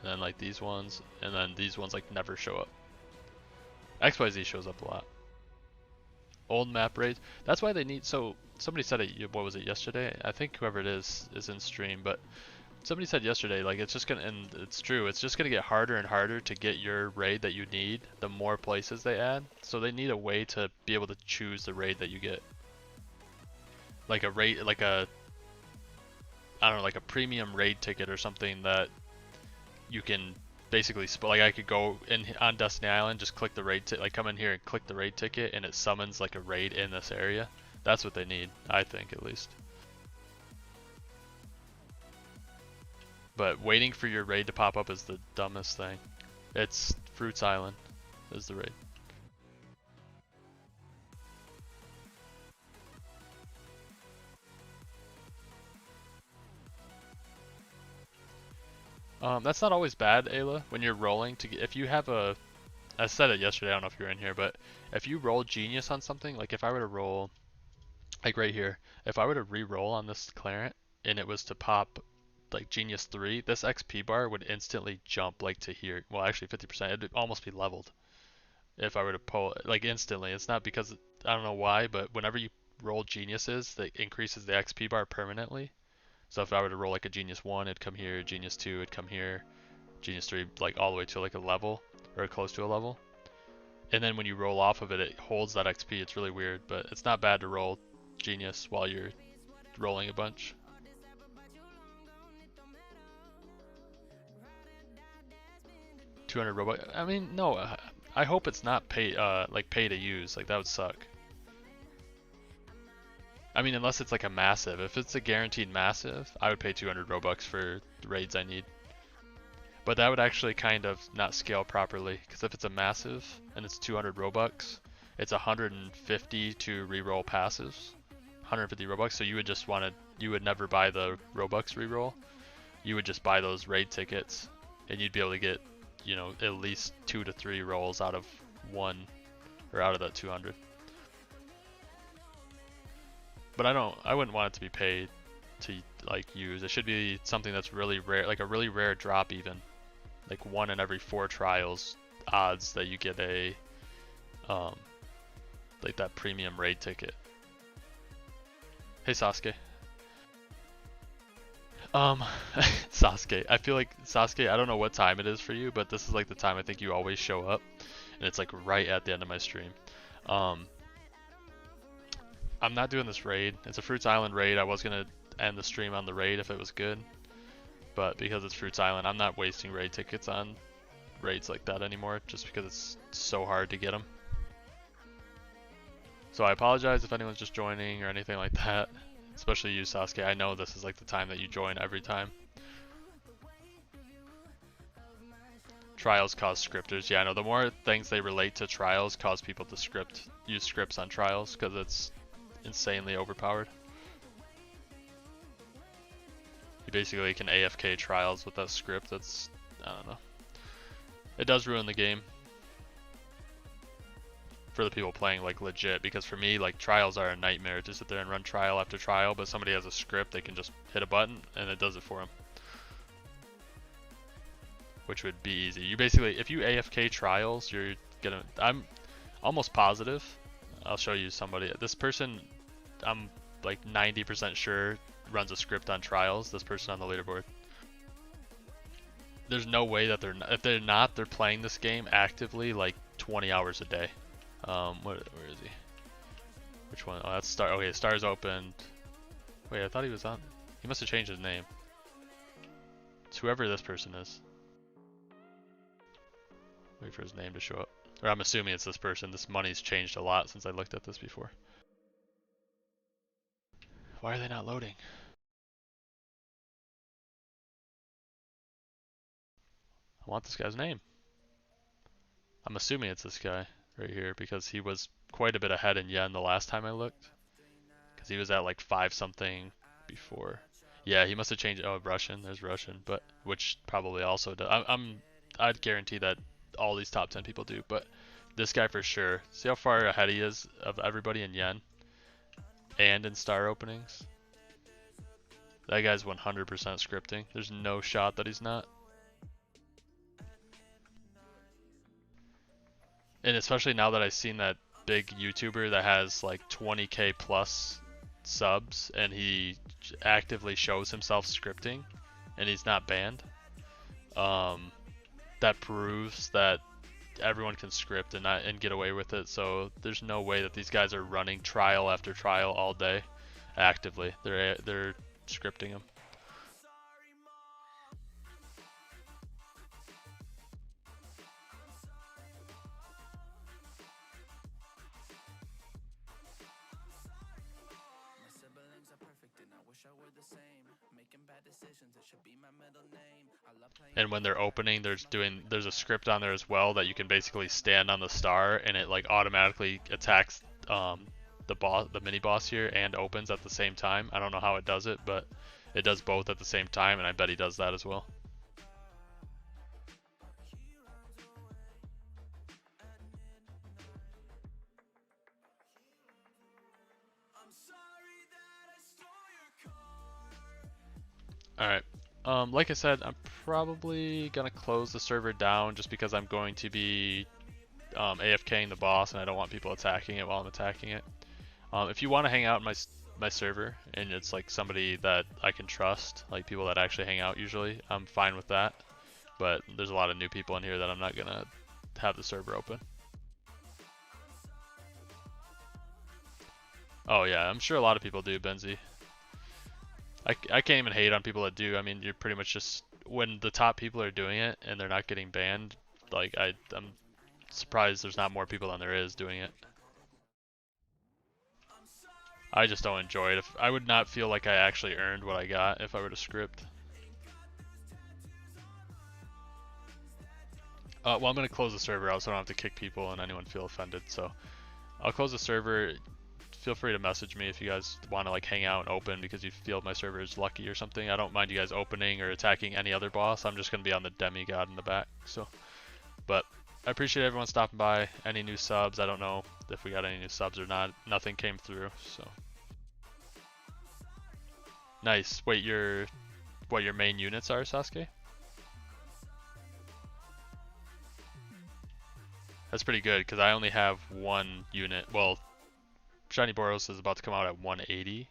and then like these ones, and then these ones like never show up. XYZ shows up a lot. Old map raids. That's why they need. So somebody said it. What was it yesterday? I think whoever it is in stream, but somebody said yesterday, like it's just gonna, and it's true, it's just gonna get harder and harder to get your raid that you need the more places they add. So they need a way to be able to choose the raid that you get. Like a raid, like a, I don't know, like a premium raid ticket or something that you can basically, like I could go in on Destiny Island, just click the raid ticket, like come in here and click the raid ticket and it summons like a raid in this area. That's what they need, I think at least. But waiting for your raid to pop up is the dumbest thing. It's Fruits Island is the raid. That's not always bad, Ayla, when you're rolling to get, if you have a, I said it yesterday, I don't know if you're in here, but if you roll Genius on something, like if I were to roll, like right here, if I were to re-roll on this Clarent and it was to pop like Genius 3, this XP bar would instantly jump like to here. Well, actually 50%, it'd almost be leveled if I were to pull it, like instantly. It's not because, I don't know why, but whenever you roll Geniuses, that increases the XP bar permanently. So if I were to roll like a Genius 1, it'd come here, Genius 2, it'd come here, Genius 3, like all the way to like a level, or close to a level. And then when you roll off of it, it holds that XP. It's really weird, but it's not bad to roll Genius while you're rolling a bunch. $200 Robux. I mean, no. I hope it's not pay, like pay to use. Like that would suck. I mean, unless it's like a massive. If it's a guaranteed massive, I would pay 200 Robux for the raids I need. But that would actually kind of not scale properly, because if it's a massive and it's 200 Robux, it's 150 to reroll passives. 150 Robux, so you would just want to, you would never buy the Robux reroll. You would just buy those raid tickets, and you'd be able to get, you know, at least 2 to 3 rolls out of one, or out of that 200. But I wouldn't want it to be paid to like use. It should be something that's really rare, like a really rare drop even. Like 1 in every 4 trials odds that you get a, like that premium raid ticket. Hey Sasuke. Sasuke. I feel like, Sasuke, I don't know what time it is for you, but this is like the time I think you always show up. And it's like right at the end of my stream. I'm not doing this raid. It's a Fruits Island raid. I was going to end the stream on the raid if it was good. But because it's Fruits Island, I'm not wasting raid tickets on raids like that anymore, just because it's so hard to get them. So I apologize if anyone's just joining or anything like that. Especially you, Sasuke. I know this is like the time that you join every time. Trials cause scripters. Yeah, I know. The more things they relate to trials cause people to use scripts on trials, because it's insanely overpowered. You basically can AFK trials with that script. That's, I don't know. It does ruin the game for the people playing like legit, because for me, like trials are a nightmare to sit there and run trial after trial, but somebody has a script, they can just hit a button and it does it for them. Which would be easy. You basically, if you AFK trials, you're gonna, I'm almost positive, I'll show you somebody, this person, I'm like 90% sure runs a script on trials, this person on the leaderboard. There's no way that they're not, if they're not, they're playing this game actively like 20 hours a day. Where is he? Which one? Oh, that's Star. Okay, Star's opened. Wait, I thought he was on. He must have changed his name. It's whoever this person is. Wait for his name to show up. Or I'm assuming it's this person. This money's changed a lot since I looked at this before. Why are they not loading? I want this guy's name. I'm assuming it's this guy right here because he was quite a bit ahead in yen the last time I looked. Because he was at like 5 something before. Yeah, he must have changed. Oh, Russian. There's Russian, but which probably also does. I'd guarantee that all these top 10 people do, but this guy for sure. See how far ahead he is of everybody in yen and in star openings. That guy's 100% scripting. There's no shot that he's not. And especially now that I've seen that big YouTuber that has like 20k plus subs and he actively shows himself scripting and he's not banned. Um, that proves that everyone can script and get away with it. So there's no way that these guys are running trial after trial all day actively. They're scripting them. My siblings are perfect and I wish I were the same. Making bad decisions, it should be my middle name. I love playing. And when they're opening, there's a script on there as well that you can basically stand on the star and it like automatically attacks the mini boss here and opens at the same time. I don't know how it does it, but it does both at the same time, and I bet he does that as well. Alright, like I said, I'm probably gonna close the server down just because I'm going to be AFKing the boss and I don't want people attacking it while I'm attacking it. If you want to hang out in my server and it's like somebody that I can trust, like people that actually hang out usually, I'm fine with that. But there's a lot of new people in here that I'm not gonna have the server open. Oh yeah, I'm sure a lot of people do, Benzie. I can't even hate on people that do. I mean, you're pretty much just, when the top people are doing it and they're not getting banned, like I'm surprised there's not more people than there is doing it. I just don't enjoy it. I would not feel like I actually earned what I got if I were to script. Well, I'm going to close the server out so I don't have to kick people and anyone feel offended. So I'll close the server. Feel free to message me if you guys want to like hang out and open because you feel my server is lucky or something. I don't mind you guys opening or attacking any other boss. I'm just going to be on the demigod in the back. So, but I appreciate everyone stopping by. Any new subs? I don't know if we got any new subs or not. Nothing came through, so. Nice. Wait, what your main units are, Sasuke? That's pretty good because I only have one unit. Well, Shiny Boros is about to come out at 180,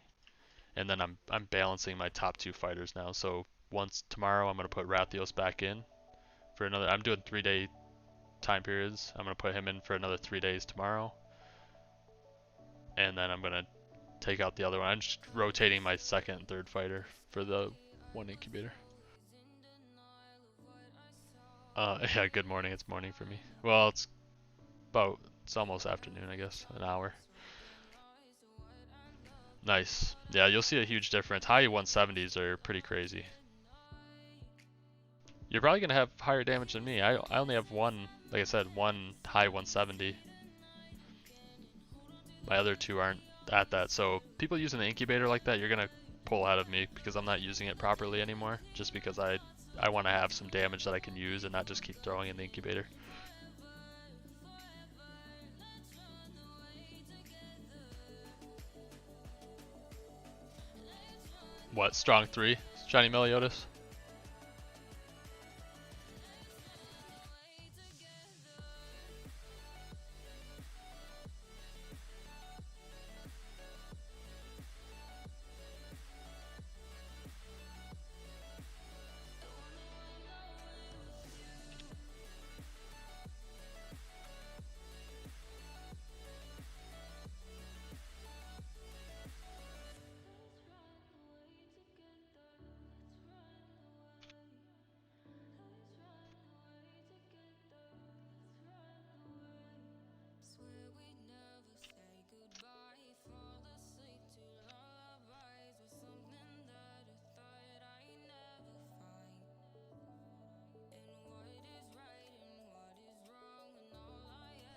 and then I'm balancing my top two fighters now. So once tomorrow, I'm gonna put Rathios back in for another. I'm doing 3-day time periods. I'm gonna put him in for another 3 days tomorrow, and then I'm gonna take out the other one. I'm just rotating my second and third fighter for the one incubator. Yeah, good morning. It's morning for me. Well, it's almost afternoon, I guess. An hour. Nice. Yeah, you'll see a huge difference. High 170s are pretty crazy. You're probably gonna have higher damage than me. I only have one, like I said, one high 170. My other two aren't at that. So people using the incubator like that, you're gonna pull ahead of me because I'm not using it properly anymore. Just because I want to have some damage that I can use and not just keep throwing in the incubator. What, strong 3? Shiny Meliodas?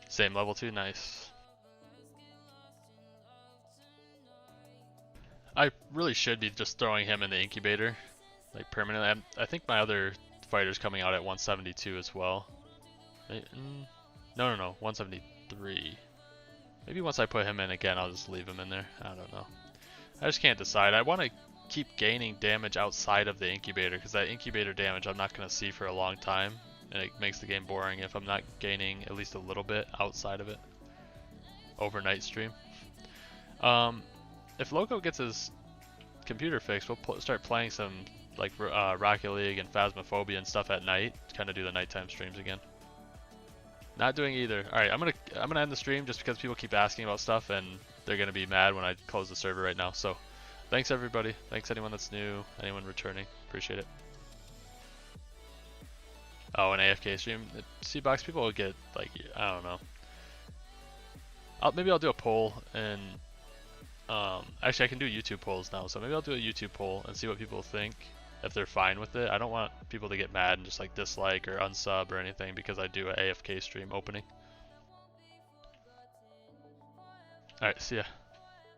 Same level 2, nice. I really should be just throwing him in the incubator, like permanently. I think my other fighter's coming out at 172 as well. No, 173. Maybe once I put him in again, I'll just leave him in there. I don't know. I just can't decide. I want to keep gaining damage outside of the incubator because that incubator damage I'm not going to see for a long time. and it makes the game boring if I'm not gaining at least a little bit outside of it. Overnight stream. If Loco gets his computer fixed, we'll start playing some like Rocket League and Phasmophobia and stuff at night. Kind of do the nighttime streams again. Not doing either. All right, I'm gonna end the stream just because people keep asking about stuff and they're gonna be mad when I close the server right now. So, thanks everybody. Thanks anyone that's new, anyone returning. Appreciate it. Oh, an AFK stream. C-Box people will get like, I don't know. Maybe I'll do a poll and actually I can do YouTube polls now. So maybe I'll do a YouTube poll and see what people think. If they're fine with it. I don't want people to get mad and just like dislike or unsub or anything because I do an AFK stream opening. Alright, see ya.